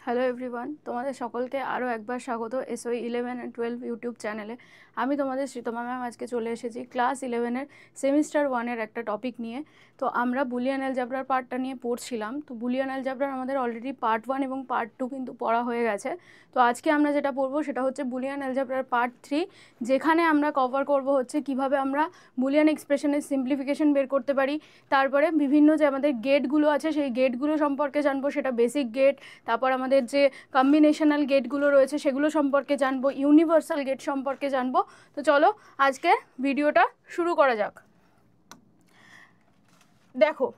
Hello everyone, তোমাদের সকলকে আরও একবার স্বাগত SOE 11 অ্যান্ড 12 ইউটিউব চ্যানেলে। আমি তোমাদের শ্রীতমা ম্যাম আজকে চলে এসেছি ক্লাস 11-এর সেমিস্টার 1-এর একটা টপিক নিয়ে। তো আমরা বুলিয়ান অ্যালজেব্রার পার্টটা নিয়ে পড়ছিলাম। তো বুলিয়ান অ্যালজেব্রার আমাদের অলরেডি পার্ট 1 এবং পার্ট 2 কিন্তু পড়া হয়ে গেছে। তো আজকে আমরা যেটা পড়বো সেটা হচ্ছে বুলিয়ান অ্যালজেব্রার পার্ট 3, যেখানে আমরা কভার করব হচ্ছে কিভাবে আমরা বুলিয়ান এক্সপ্রেশনের সিম্পলিফিকেশন বের করতে পারি। তারপরে বিভিন্ন যে আমাদের গেটগুলো আছে সেই গেটগুলো সম্পর্কে জানবো, সেটা বেসিক গেট, তারপর আমাদের যে কম্বিনেশনাল গেটগুলো রয়েছে সেগুলো সম্পর্কে জানবো, ইউনিভার্সাল গেট সম্পর্কে জানবো। তো চলো আজকে ভিডিওটা শুরু করা যাক। দেখো,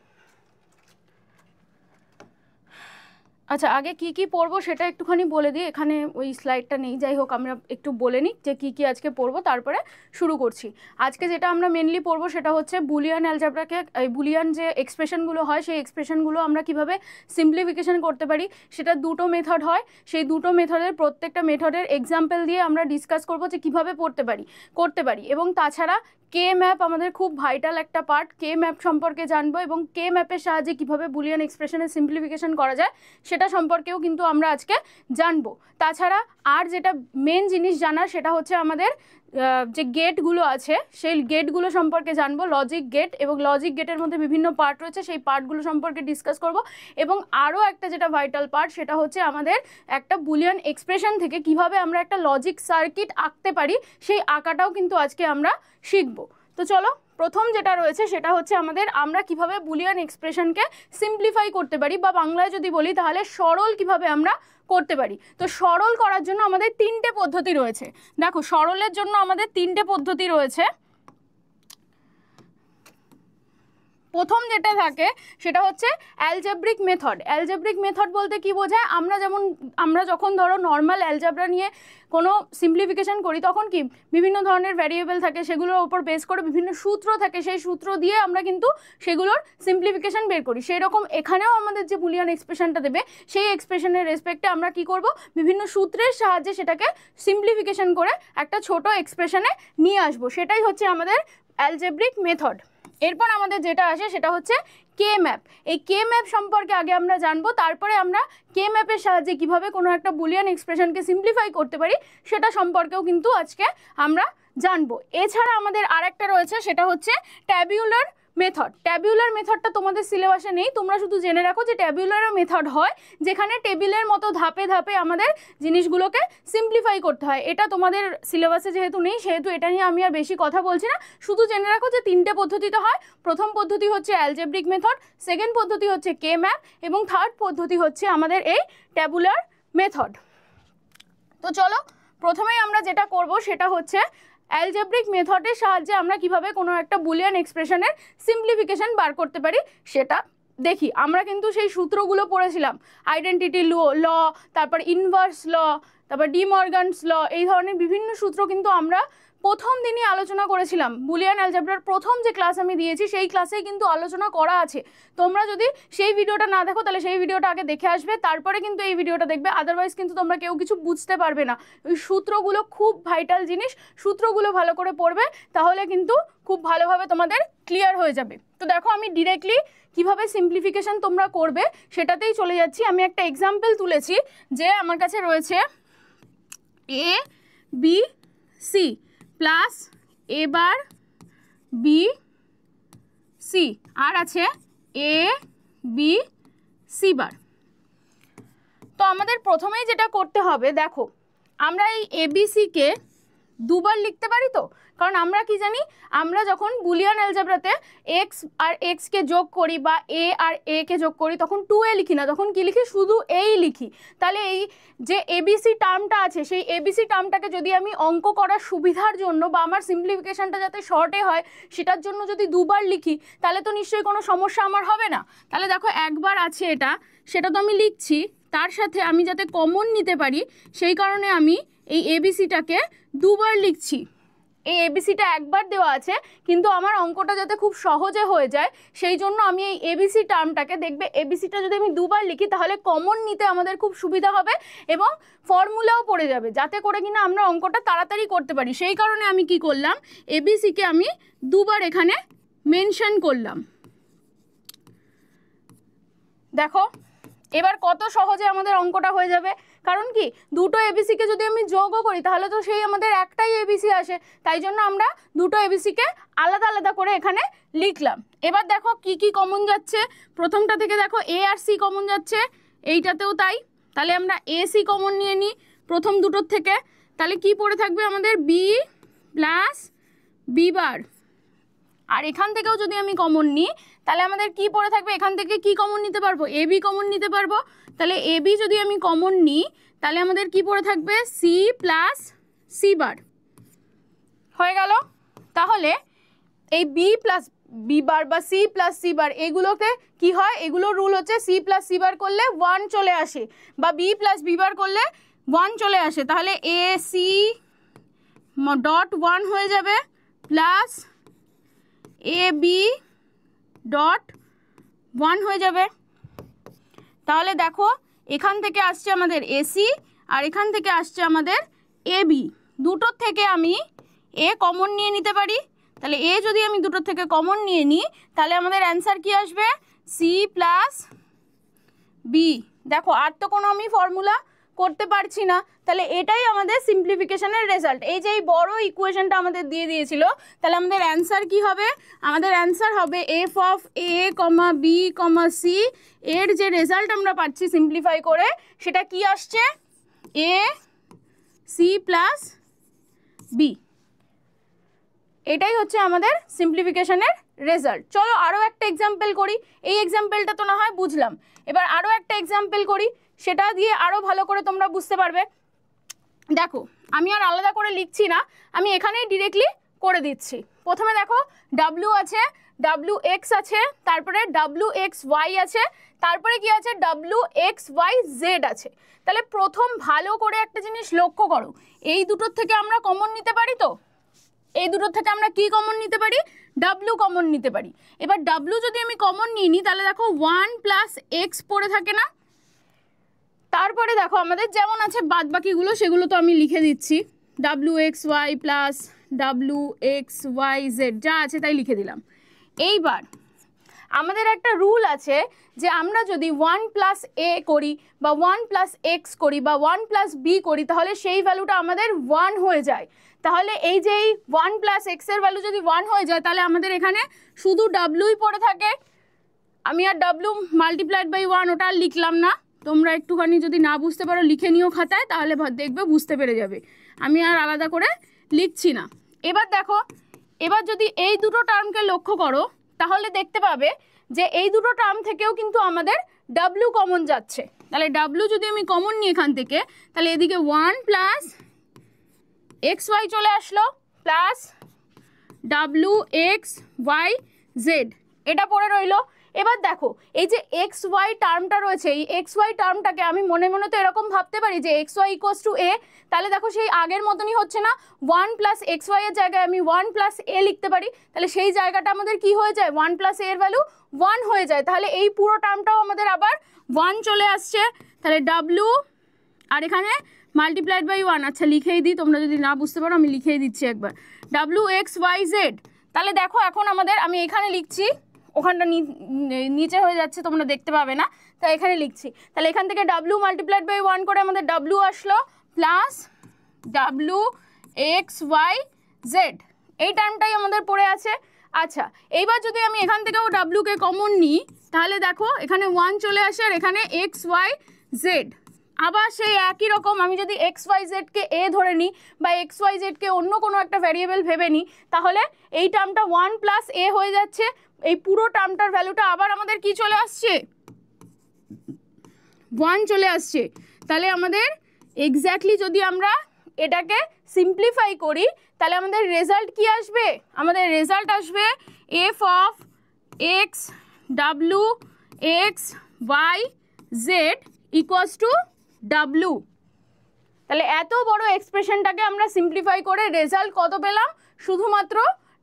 আচ্ছা আগে কি কি পড়বো সেটা একটুখানি বলে দিই। এখানে ওই স্লাইডটা নেই, যাই হোক আমরা একটু বলে নিই যে কি কি আজকে পড়বো, তারপরে শুরু করছি। আজকে যেটা আমরা মেনলি পড়বো সেটা হচ্ছে বুলিয়ান অ্যালজেব্রাকে, এই বুলিয়ান যে এক্সপ্রেশনগুলো হয় সেই এক্সপ্রেশনগুলো আমরা কিভাবে সিম্পলিফিকেশন করতে পারি। সেটা দুটো মেথড হয়, সেই দুটো মেথডের প্রত্যেকটা মেথডের এক্সাম্পল দিয়ে আমরা ডিসকাস করবো যে কীভাবে করতে পারি। এবং তাছাড়া কে ম্যাপ আমাদের খুব ভাইটাল একটা পার্ট, কে ম্যাপ সম্পর্কে জানবো এবং কে ম্যাপের সাহায্যে কীভাবে বুলিয়ান এক্সপ্রেশনের সিম্পলিফিকেশন করা যায় সেটা সম্পর্কেও কিন্তু আমরা আজকে জানবো। তাছাড়া আর যেটা মেন জিনিস জানার সেটা হচ্ছে আমাদের যে গেটগুলো আছে সেই গেটগুলো সম্পর্কে জানবো, লজিক গেট, এবং লজিক গেটের মধ্যে বিভিন্ন পার্ট রয়েছে সেই পার্টগুলো সম্পর্কে ডিসকাস করব। এবং আরও একটা যেটা ভাইটাল পার্ট সেটা হচ্ছে আমাদের একটা বুলিয়ান এক্সপ্রেশন থেকে কিভাবে আমরা একটা লজিক সার্কিট আঁকতে পারি, সেই আঁকাটাও কিন্তু আজকে আমরা শিখব। তো চলো, প্রথম যেটা রয়েছে সেটা হচ্ছে আমরা কিভাবে বুলিয়ান এক্সপ্রেশনকে সিম্পলিফাই করতে পারি, বা বাংলায় যদি বলি তাহলে সরল কিভাবে আমরা করতে পারি। তো সরল করার জন্য আমাদের তিনটে পদ্ধতি রয়েছে। দেখো, সরলের জন্য আমাদের তিনটে পদ্ধতি রয়েছে। প্রথম যেটা থাকে সেটা হচ্ছে অ্যালজেব্রিক মেথড। অ্যালজেব্রিক মেথড বলতে কি বোঝায়, আমরা যখন ধরো নর্মাল অ্যালজেব্রা নিয়ে কোনো সিম্পলিফিকেশন করি তখন কি বিভিন্ন ধরনের ভ্যারিয়েবল থাকে, সেগুলোর ওপর বেস করে বিভিন্ন সূত্র থাকে, সেই সূত্র দিয়ে আমরা কিন্তু সেগুলোর সিম্পলিফিকেশন বের করি। সেই রকম এখানেও আমাদের যে বুলিয়ান এক্সপ্রেশনটা দেবে সেই এক্সপ্রেশনের রেসপেক্টে আমরা কি করব, বিভিন্ন সূত্রের সাহায্যে সেটাকে সিম্পলিফিকেশন করে একটা ছোট এক্সপ্রেশনে নিয়ে আসবো। সেটাই হচ্ছে আমাদের অ্যালজেব্রিক মেথড। এরপর আমাদের যেটা আসে সেটা হচ্ছে কে ম্যাপ। এই কে ম্যাপ সম্পর্কে আগে আমরা জানবো, তারপরে আমরা কে ম্যাপের সাহায্যে কিভাবে কোনো একটা বুলিয়ান এক্সপ্রেশনকে সিম্পলিফাই করতে পারি সেটা সম্পর্কেও কিন্তু আজকে আমরা জানবো। এছাড়া আমাদের আরেকটা রয়েছে সেটা হচ্ছে ট্যাবুলার মেথড। ট্যাবুলার মেথডটা তোমাদের সিলেবাসে নেই, তোমরা শুধু জেনে রাখো যে ট্যাবুলার মেথড হয় যেখানে টেবিলের মতো ধাপে ধাপে আমাদের জিনিসগুলোকে সিম্পলিফাই করতে হয়। এটা তোমাদের সিলেবাসে যেহেতু নেই সেহেতু এটা নিয়ে আমি আর বেশি কথা বলছি না, শুধু জেনে রাখো যে তিনটে পদ্ধতিতে হয়। প্রথম পদ্ধতি হচ্ছে অ্যালজেব্রিক মেথড, সেকেন্ড পদ্ধতি হচ্ছে কে ম্যাপ, এবং থার্ড পদ্ধতি হচ্ছে আমাদের এই ট্যাবুলার মেথড। তো চলো, প্রথমেই আমরা যেটা করব সেটা হচ্ছে অ্যালজেব্রিক মেথডের সাহায্যে আমরা কিভাবে কোনো একটা বুলিয়ান এক্সপ্রেশনের সিম্পলিফিকেশন বার করতে পারি সেটা দেখি। আমরা কিন্তু সেই সূত্রগুলো পড়েছিলাম, আইডেন্টিটি ল, তারপর ইনভার্স ল, তারপর ডি মর্গানস ল, এই ধরনের বিভিন্ন সূত্র কিন্তু আমরা প্রথম দিনই আলোচনা করেছিলাম। বুলিয়ান অ্যালজেব্রার প্রথম যে ক্লাস আমি দিয়েছি সেই ক্লাসেই কিন্তু আলোচনা করা আছে। তোমরা যদি সেই ভিডিওটা না দেখো তাহলে সেই ভিডিওটা আগে দেখে আসবে, তারপরে কিন্তু এই ভিডিওটা দেখবে, আদারওয়াইজ কিন্তু তোমরা কেউ কিছু বুঝতে পারবে না। ওই সূত্রগুলো খুব ভাইটাল জিনিস, সূত্রগুলো ভালো করে পড়বে, তাহলে কিন্তু খুব ভালোভাবে তোমাদের ক্লিয়ার হয়ে যাবে। তো দেখো, আমি ডিরেক্টলি কিভাবে সিম্পলিফিকেশন তোমরা করবে সেটাতেই চলে যাচ্ছি। আমি একটা এক্সাম্পল তুলেছি যে আমার কাছে রয়েছে A B C plus A bar B C, আর আছে এ বি সি বার। তো আমাদের প্রথমেই যেটা করতে হবে, দেখো আমরা এই এবিসিকে দুবার লিখতে পারি। তো কারণ আমরা কি জানি, আমরা যখন বুলিয়ান অ্যালজেব্রাতে এক্স আর এক্সকে যোগ করি বা এ আর এ কে যোগ করি তখন 2a লিখি না, তখন কি লিখি, শুধু এই লিখি। তাহলে এই যে এবিসি টার্মটা আছে সেই এবিসি টার্মটাকে যদি আমি অঙ্ক করার সুবিধার জন্য বা আমার সিম্পলিফিকেশনটা যাতে শর্টে হয় সেটার জন্য যদি দুবার লিখি তাহলে তো নিশ্চয়ই কোনো সমস্যা আমার হবে না। তাহলে দেখো, একবার আছে এটা, সেটা তো আমি লিখছি, তার সাথে আমি যাতে কমন নিতে পারি সেই কারণে আমি এই এবিসিটাকে দুবার লিখছি। এই এবিসিটা একবার দেওয়া আছে, কিন্তু আমার অঙ্কটা যাতে খুব সহজে হয়ে যায় সেই জন্য আমি এই এবিসি টার্মটাকে, দেখবে এবিসিটা যদি আমি দুবার লিখি তাহলে কমন নিতে আমাদের খুব সুবিধা হবে এবং ফর্মুলাও পড়ে যাবে, যাতে করে কিনা আমরা অঙ্কটা তাড়াতাড়ি করতে পারি। সেই কারণে আমি কি করলাম, এবিসিকে আমি দুবার এখানে মেনশন করলাম। দেখো, এবার কত সহজে আমাদের অঙ্কটা হয়ে যাবে, কারণ কি দুটো এবিসিকে যদি আমি যোগও করি তাহলে তো সেই আমাদের একটাই এবিসি আসে, তাই জন্য আমরা দুটো এবিসিকে আলাদা আলাদা করে এখানে লিখলাম। এবার দেখো কি কি কমন যাচ্ছে, প্রথমটা থেকে দেখো এ আর সি কমন যাচ্ছে, এইটাতেও তাই, তাহলে আমরা এ সি কমন নিয়ে নিই প্রথম দুটোর থেকে, তাহলে কি পড়ে থাকবে আমাদের বি প্লাস বি বার। আর এখান থেকেও যদি আমি কমন নিই তাহলে আমাদের কি পড়ে থাকবে, এখান থেকে কি কমন নিতে পারবো, এ বি কমন নিতে পারবো, তাহলে এ বি যদি আমি কমন নিই তাহলে আমাদের কি পড়ে থাকবে সি প্লাস সি বার। হয়ে গেল। তাহলে এই বি প্লাস বি বার বা সি প্লাস সি বার এগুলোকে কি হয়, এগুলো রুল হচ্ছে সি প্লাস সি বার করলে 1 চলে আসে, বা বি প্লাস বি বার করলে 1 চলে আসে, তাহলে এ সি ডট 1 হয়ে যাবে প্লাস এ বি ডট 1 হয়ে যাবে। তাহলে দেখো এখান থেকে আসছে আমাদের এসি আর এখান থেকে আসছে আমাদের এ বি, দুটোর থেকে আমি এ কমন নিয়ে নিতে পারি, তাহলে এ যদি আমি দুটোর থেকে কমন নিয়ে নিই তাহলে আমাদের অ্যান্সার কি আসবে সি প্লাস বি। দেখো আর তো কোনো আমি ফর্মুলা করতে পারছি না, তাহলে এটাই আমাদের সিম্পলিফিকেশনের রেজাল্ট। এই যে এই বড় ইকুয়েশনটা আমাদের দিয়ে দিয়েছিল, তাহলে আমাদের অ্যান্সার কি হবে, আমাদের অ্যান্সার হবে F of A comma B comma C, এর যে রেজাল্ট আমরা পাচ্ছি সিম্পলিফাই করে সেটা কি আসছে এ সি প্লাস বি। এটাই হচ্ছে আমাদের সিম্পলিফিকেশনের রেজাল্ট। চলো আরও একটা এক্সাম্পল করি, এই এক্সাম্পলটা তো না হয় বুঝলাম, এবার আরও একটা এক্সাম্পল করি, সেটা দিয়ে আরও ভালো করে তোমরা বুঝতে পারবে। দেখো আমি আর আলাদা করে লিখছি না, আমি এখানেই ডিরেক্টলি করে দিচ্ছি। প্রথমে দেখো ডাব্লিউ আছে, ডাব্লিউ এক্স আছে, তারপরে ডাব্লিউ এক্স ওয়াই আছে, তারপরে কি আছে ডাব্লিউ এক্স ওয়াই জেড আছে। তাহলে প্রথম ভালো করে একটা জিনিস লক্ষ্য করো, এই দুটোর থেকে আমরা কমন নিতে পারি, তো এই দুটোর থেকে আমরা কি কমন নিতে পারি, ডাব্লিউ কমন নিতে পারি। এবার ডাব্লিউ যদি আমি কমন নিয়ে নিই তাহলে দেখো 1 প্লাস এক্স পড়ে থাকে না, তারপরে দেখো আমাদের যেমন আছে বাদ বাকিগুলো সেগুলো তো আমি লিখে দিচ্ছি, W X Y plus W X Y Z যা আছে তাই লিখে দিলাম। এইবার আমাদের একটা রুল আছে যে আমরা যদি 1 প্লাস এ করি বা 1 প্লাস এক্স করি বা 1 প্লাস বি করি তাহলে সেই ভ্যালুটা আমাদের 1 হয়ে যায়। তাহলে এই যে এই 1 প্লাস এক্সের ভ্যালু যদি 1 হয়ে যায় তাহলে আমাদের এখানে শুধু ডাব্লিউই পড়ে থাকে। আমি আর ডাব্লিউ মাল্টিপ্লাইড বাই 1 ওটা আর লিখলাম না, তোমরা একটুখানি যদি না বুঝতে পারো লিখে নিও খাতায়, তাহলে দেখবে বুঝতে পেরে যাবে, আমি আর আলাদা করে লিখছি না। এবার দেখো এবার যদি এই দুটো টার্মকে লক্ষ্য করো তাহলে দেখতে পাবে যে এই দুটো টার্ম থেকেও কিন্তু আমাদের ডাব্লিউ কমন যাচ্ছে। তাহলে ডাব্লিউ যদি আমি কমন নিই এখান থেকে তাহলে এদিকে 1 প্লাস এক্স ওয়াই চলে আসলো plus W X Y Z, এটা পড়ে রইলো। এবার দেখো এই যে এক্স ওয়াই টার্মটা রয়েছে, এই এক্স ওয়াই টার্মটাকে আমি মনে মনে তো এরকম ভাবতে পারি যে এক্স ওয়াই ইকুয়ালস টু এ, তাহলে দেখো সেই আগের মতনই হচ্ছে না, 1 প্লাস এক্স ওয়াই এর জায়গায় আমি 1 প্লাস এ লিখতে পারি, তাহলে সেই জায়গাটা আমাদের কি হয়ে যায় 1 প্লাস এর ভ্যালু 1 হয়ে যায়, তাহলে এই পুরো টার্মটাও আমাদের আবার 1 চলে আসছে। তাহলে ডাব্লিউ আর এখানে মাল্টিপ্লাইড বাই 1, আচ্ছা লিখেই দিই, তোমরা যদি না বুঝতে পারো আমি লিখেই দিচ্ছি একবার, ডাব্লিউ এক্স ওয়াই জেড। তাহলে দেখো এখন আমাদের আমি এখানে লিখছি, ওখানটা নিচে হয়ে যাচ্ছে তোমরা দেখতে পাবে না, তাই এখানে লিখছি। তাহলে এখান থেকে ডাব্লিউ মাল্টিপ্লাইড বাই 1 করে আমাদের ডাব্লিউ আসলো plus W X Y Z, এই টার্মটাই আমাদের পড়ে আছে। আচ্ছা এইবার যদি আমি এখান থেকেও ডাব্লিউকে কমন নিই তাহলে দেখো এখানে 1 চলে আসে আর এখানে এক্স ওয়াই জেড, আবার সেই একই রকম আমি যদি এক্স ওয়াই জেডকে এ ধরে নিই বা এক্স ওয়াই জেডকে অন্য কোনো একটা ভ্যারিয়েবল ভেবে নিই তাহলে এই টার্মটা 1 প্লাস এ হয়ে যাচ্ছে, এই পুরো টার্মটার ভ্যালুটা আবার আমাদের কি চলে আসছে 1 চলে আসছে। তাহলে আমাদের এক্স্যাক্টলি যদি আমরা এটাকে সিম্পলিফাই করি তাহলে আমাদের রেজাল্ট কি আসবে, আমাদের রেজাল্ট আসবে F of X W X Y Z equals to W. তাহলে এত বড় এক্সপ্রেশনটাকে আমরা সিম্পলিফাই করে রেজাল্ট কত পেলাম, শুধুমাত্র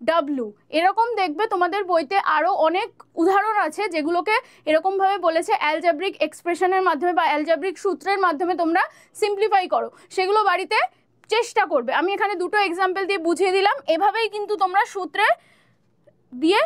ডাব্লিউ। এরকম দেখবে তোমাদের বইতে আরও অনেক উদাহরণ আছে যেগুলোকে এরকমভাবে বলেছে অ্যালজেব্রিক এক্সপ্রেশনের মাধ্যমে বা অ্যালজেব্রিক সূত্রের মাধ্যমে তোমরা সিম্পলিফাই করো, সেগুলো বাড়িতে চেষ্টা করবে। আমি এখানে দুটো এক্সাম্পল দিয়ে বুঝিয়ে দিলাম, এভাবেই কিন্তু তোমরা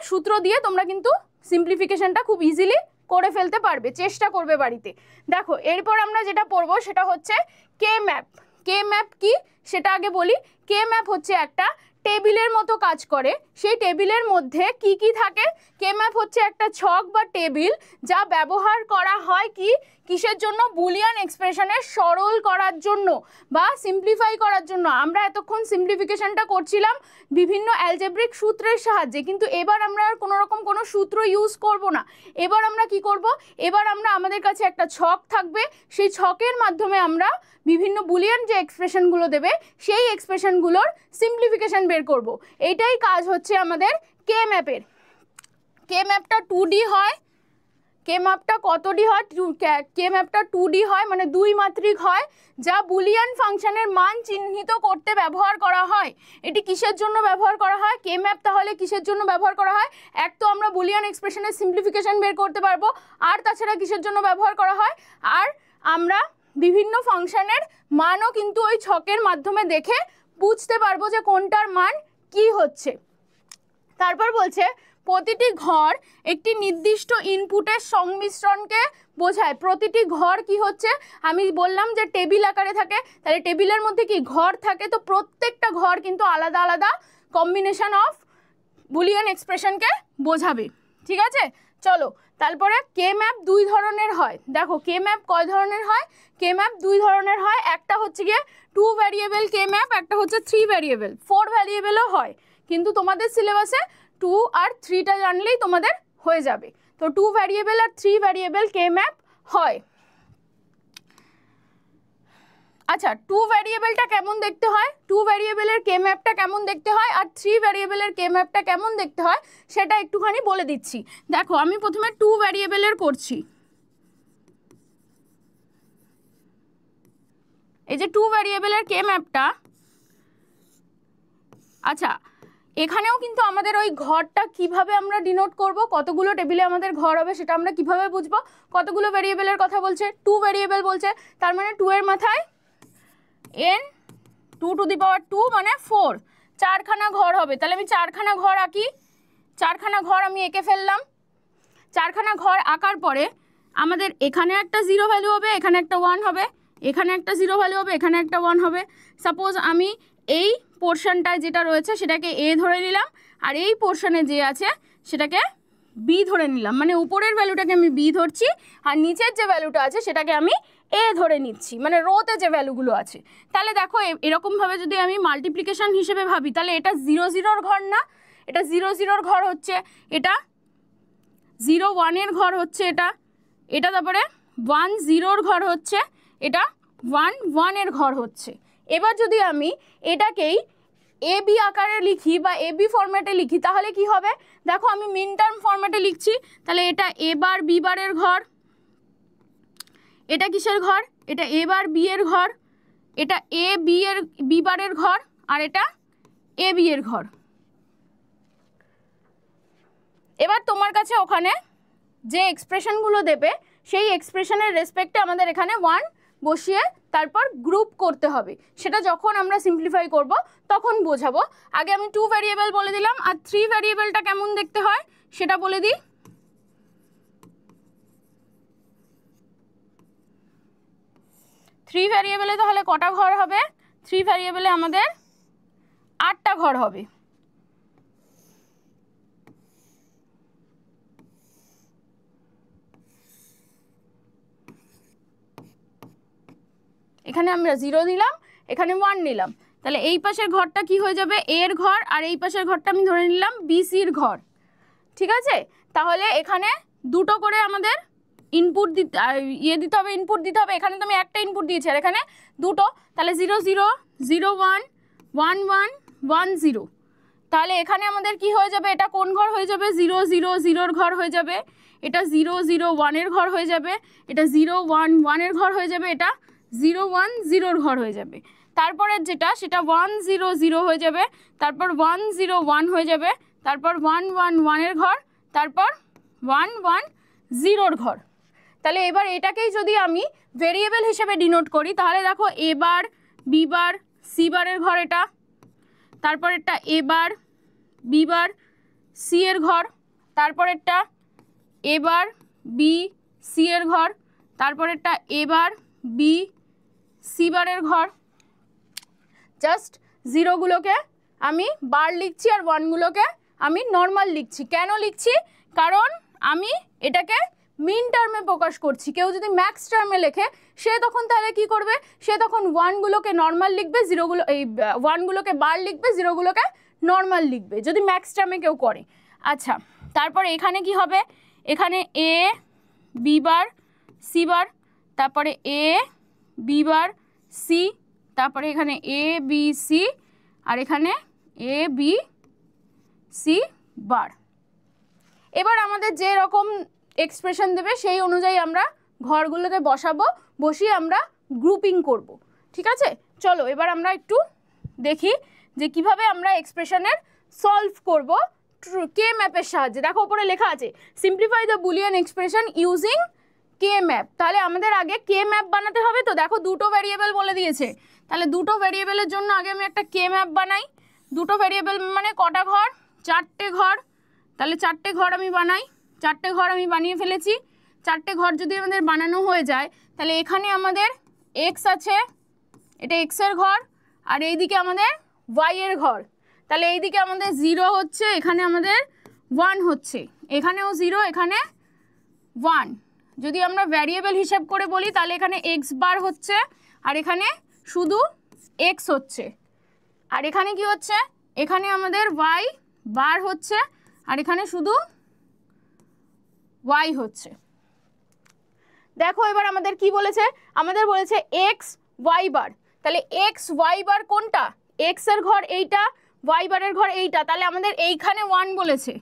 সূত্র দিয়ে তোমরা কিন্তু সিম্পলিফিকেশনটা খুব ইজিলি করে ফেলতে পারবে, চেষ্টা করবে বাড়িতে। দেখো এরপর আমরা যেটা পড়বো সেটা হচ্ছে কে ম্যাপ। কে ম্যাপ কি সেটা আগে বলি। কে ম্যাপ হচ্ছে একটা টেবিলের মতো কাজ করে। সেই টেবিলের মধ্যে কি কি থাকে? কে ম্যাপ হচ্ছে একটা ছক বা টেবিল যা ব্যবহার করা হয় কি কিসের জন্য? বুলিয়ান এক্সপ্রেশনের সরল করার জন্য বা সিম্পলিফাই করার জন্য। আমরা এতক্ষণ সিম্পলিফিকেশনটা করছিলাম বিভিন্ন অ্যালজেব্রিক সূত্রের সাহায্যে, কিন্তু এবার আমরা আর কোনো রকম কোনো সূত্র ইউজ করব না। এবার আমরা কি করব? এবার আমরা আমাদের কাছে একটা ছক থাকবে, সেই ছকের মাধ্যমে আমরা বিভিন্ন বুলিয়ান যে এক্সপ্রেশনগুলো দেবে সেই এক্সপ্রেশনগুলোর সিম্পলিফিকেশন বের করব। এইটাই কাজ হচ্ছে আমাদের কে ম্যাপের। কে ম্যাপটা 2D হয়। কে ম্যাপটা কতডি হয়? কে ম্যাপটা 2D হয়, মানে 2 মাত্রিক হয়, যা বুলিয়ান ফাংশনের মান চিহ্নিত করতে ব্যবহার করা হয়। এটি কিসের জন্য ব্যবহার করা হয়? কে ম্যাপ তাহলে কিসের জন্য ব্যবহার করা হয়? এক তো আমরা বুলিয়ান এক্সপ্রেশনের সিম্পলিফিকেশন বের করতে পারবো, আর তাছাড়া কিসের জন্য ব্যবহার করা হয়? আর আমরা বিভিন্ন ফাংশনের মানও কিন্তু ওই ছকের মাধ্যমে দেখে বুঝতে পারবো যে কোনটার মান কি হচ্ছে। তারপর বলছে প্রতিটি ঘর একটি নির্দিষ্ট ইনপুটের সংমিশ্রণকে বোঝায়। প্রতিটি ঘর কি হচ্ছে? আমি বললাম যে টেবিল আকারে থাকে, তাহলে টেবিলের মধ্যে কি ঘর থাকে, তো প্রত্যেকটা ঘর কিন্তু আলাদা আলাদা কম্বিনেশন অফ বুলিয়ান এক্সপ্রেশনকে বোঝাবে। ঠিক আছে, চলো তারপরে কে ম্যাপ 2 ধরনের হয়। দেখো কে ম্যাপ কয় ধরনের হয়? কে ম্যাপ 2 ধরনের হয়। একটা হচ্ছে গিয়ে 2 ভ্যারিয়েবল কে ম্যাপ, একটা হচ্ছে 3 ভ্যারিয়েবল। 4 ভ্যারিয়েবলও হয়, কিন্তু তোমাদের সিলেবাসে 2 আর 3টা জানলেই তোমাদের হয়ে যাবে। তো 2 ভ্যারিয়েবল আর 3 ভ্যারিয়েবল কে ম্যাপ হয়। আচ্ছা, 2 ভ্যারিয়েবলটা কেমন দেখতে হয়, 2 ভ্যারিয়েবলের কে ম্যাপটা কেমন দেখতে হয়, আর 3 ভ্যারিয়েবলের কে ম্যাপটা কেমন দেখতে হয় সেটা একটুখানি বলে দিচ্ছি। দেখো আমি প্রথমে 2 ভ্যারিয়েবলের করছি। এই যে 2 ভ্যারিয়েবলের কে ম্যাপটা, আচ্ছা এখানেও কিন্তু আমাদের ওই ঘরটা কিভাবে আমরা ডিনোট করব, কতগুলো টেবিলে আমাদের ঘর হবে সেটা আমরা কিভাবে বুঝবো। কতগুলো ভ্যারিয়েবলের কথা বলছে? 2 ভ্যারিয়েবল বলছে, তার মানে 2 এর মাথায় n 2 টু দি পাওয়ার 2 মানে 4, 4খানা ঘর হবে। তাহলে আমি 4খানা ঘর আঁকি। 4খানা ঘর আমি এঁকে ফেললাম। 4খানা ঘর আঁকার পরে আমাদের এখানে একটা 0 ভ্যালু হবে, এখানে একটা 1 হবে, এখানে একটা 0 ভ্যালু হবে, এখানে একটা 1 হবে। সাপোজ আমি এই পোর্শনটায় যেটা রয়েছে সেটাকে a ধরে নিলাম, আর এই পোর্শনে যে আছে সেটাকে b ধরে নিলাম। মানে উপরের ভ্যালুটাকে আমি b ধরছি, আর নিচের যে ভ্যালুটা আছে সেটাকে আমি a ধরে নিচ্ছি, মানে রোতে যে ভ্যালুগুলো আছে। তাহলে দেখো এরকমভাবে যদি আমি মাল্টিপ্লিকেশন হিসেবে ভাবি, তাহলে এটা 0 0-র ঘর না, এটা 0 0-র ঘর হচ্ছে, এটা 0 1-এর ঘর হচ্ছে, এটা তারপরে 1 0-র ঘর হচ্ছে, এটা 1 1-এর ঘর হচ্ছে। এবার যদি আমি এটাকেই এ বি আকারে লিখি বা এ বি ফরম্যাটে লিখি তাহলে কি হবে? দেখো আমি মিন টার্ম ফরম্যাটে লিখছি, তাহলে এটা এ বার বি বারের ঘর, এটা কিসের ঘর? এটা এ বার বি এর ঘর, এটা এ বি এর বি বারের ঘর, আর এটা এ বি এর ঘর। এবার তোমার কাছে ওখানে যে এক্সপ্রেশনগুলো দেবে সেই এক্সপ্রেশনের রেসপেক্টে আমাদের এখানে 1 বসিয়ে তারপর গ্রুপ করতে হবে। সেটা যখন আমরা সিম্পলিফাই করব তখন বোঝাবো। আগে আমি 2 ভ্যারিয়েবল বলে দিলাম, আর 3 ভ্যারিয়েবলটা কেমন দেখতে হয় সেটা বলে দিই। 3 ভ্যারিয়েবলে তাহলে কটা ঘর হবে? 3 ভ্যারিয়েবলে আমাদের 8টা ঘর হবে। এখানে আমরা 0 দিলাম, এখানে 1 নিলাম, তাহলে এই পাশের ঘরটা কি হয়ে যাবে? a এর ঘর, আর এই পাশের ঘরটা আমি ধরে নিলাম বি সির ঘর। ঠিক আছে, তাহলে এখানে দুটো করে আমাদের ইনপুট দিতে দিতে হবে, ইনপুট দিতে হবে। এখানে তো আমি একটা ইনপুট দিয়েছি, আর এখানে দুটো, তাহলে 0 0 0 1 1 1 1 0। তাহলে এখানে আমাদের কি হয়ে যাবে? এটা কোন ঘর হয়ে যাবে? 0 0 0-র ঘর হয়ে যাবে, এটা 0 0 1-এর ঘর হয়ে যাবে, এটা 0 1 1-এর ঘর হয়ে যাবে, এটা 0 1 0-র ঘর হয়ে যাবে। তারপরে যেটা সেটা 1 0 0 হয়ে যাবে, তারপর 1 0 1 হয়ে যাবে, তারপর 1 1 1-এর ঘর, তারপর 1 1 0-র ঘর। তাহলে এবার এটাকেই যদি আমি ভেরিয়েবল হিসেবে ডিনোট করি তাহলে দেখো A bar B bar C বারের ঘর এটা, তারপর এটা এ বার বি বার সি এর ঘর, তারপর এটা এ বার বি সি এর ঘর, তারপরেরটা এ বার বি সি বারের ঘর। জাস্ট জিরোগুলোকে আমি বার লিখছি আর ওয়ানগুলোকে আমি নর্মাল লিখছি। কেন লিখছি? কারণ আমি এটাকে মিন টার্মে প্রকাশ করছি। কেউ যদি ম্যাক্স টার্মে লেখে সে তখন তাহলে কি করবে? সে তখন ওয়ানগুলোকে নর্মাল লিখবে, জিরোগুলো এই ওয়ানগুলোকে বার লিখবে, জিরোগুলোকে নর্মাল লিখবে, যদি ম্যাক্স টার্মে কেউ করে। আচ্ছা, তারপরে এখানে কি হবে? এখানে এ বি বার সি বার, তারপরে এ বি বার সি, তারপরে এখানে এ বি সি, আর এখানে এ বি সি বার। এবার আমাদের যে রকম এক্সপ্রেশন দেবে সেই অনুযায়ী আমরা ঘরগুলোতে বসাবো, বসিয়ে আমরা গ্রুপিং করব। ঠিক আছে, চলো এবার আমরা একটু দেখি যে কিভাবে আমরা এক্সপ্রেশনের সলভ করব কে ম্যাপের সাহায্যে। দেখো উপরে লেখা আছে simplify the Boolean expression using K map. তাহলে আমাদের আগে কে ম্যাপ বানাতে হবে। তো দেখো দুটো ভ্যারিয়েবল বলে দিয়েছে, তাহলে দুটো ভ্যারিয়েবলের জন্য আগে আমি একটা কে ম্যাপ বানাই। দুটো ভ্যারিয়েবল মানে কটা ঘর? 4টে ঘর। তাহলে 4টে ঘর আমি বানাই। 4টে ঘর আমি বানিয়ে ফেলেছি। 4টে ঘর যদি আমাদের বানানো হয়ে যায় তাহলে এখানে আমাদের এক্স আছে, এটা এক্সের ঘর, আর এইদিকে আমাদের ওয়াই এর ঘর। তাহলে এইদিকে আমাদের 0 হচ্ছে, এখানে আমাদের 1 হচ্ছে, এখানেও 0, এখানে 1। যদি আমরা ভ্যারিয়েবল হিসাব করে বলি তাহলে এখানে এক্স বার হচ্ছে, আর এখানে শুধু এক্স হচ্ছে, আর এখানে কি হচ্ছে? এখানে আমাদের ওয়াই বার হচ্ছে, আর এখানে শুধু ওয়াই হচ্ছে। দেখো এবার আমাদের কি বলেছে? আমাদের বলেছে এক্স ওয়াই বার। তাহলে এক্স ওয়াই বার কোনটা? এক্স এর ঘর এইটা, ওয়াই বারের ঘর এইটা। তাহলে আমাদের এইখানে 1 বলেছে।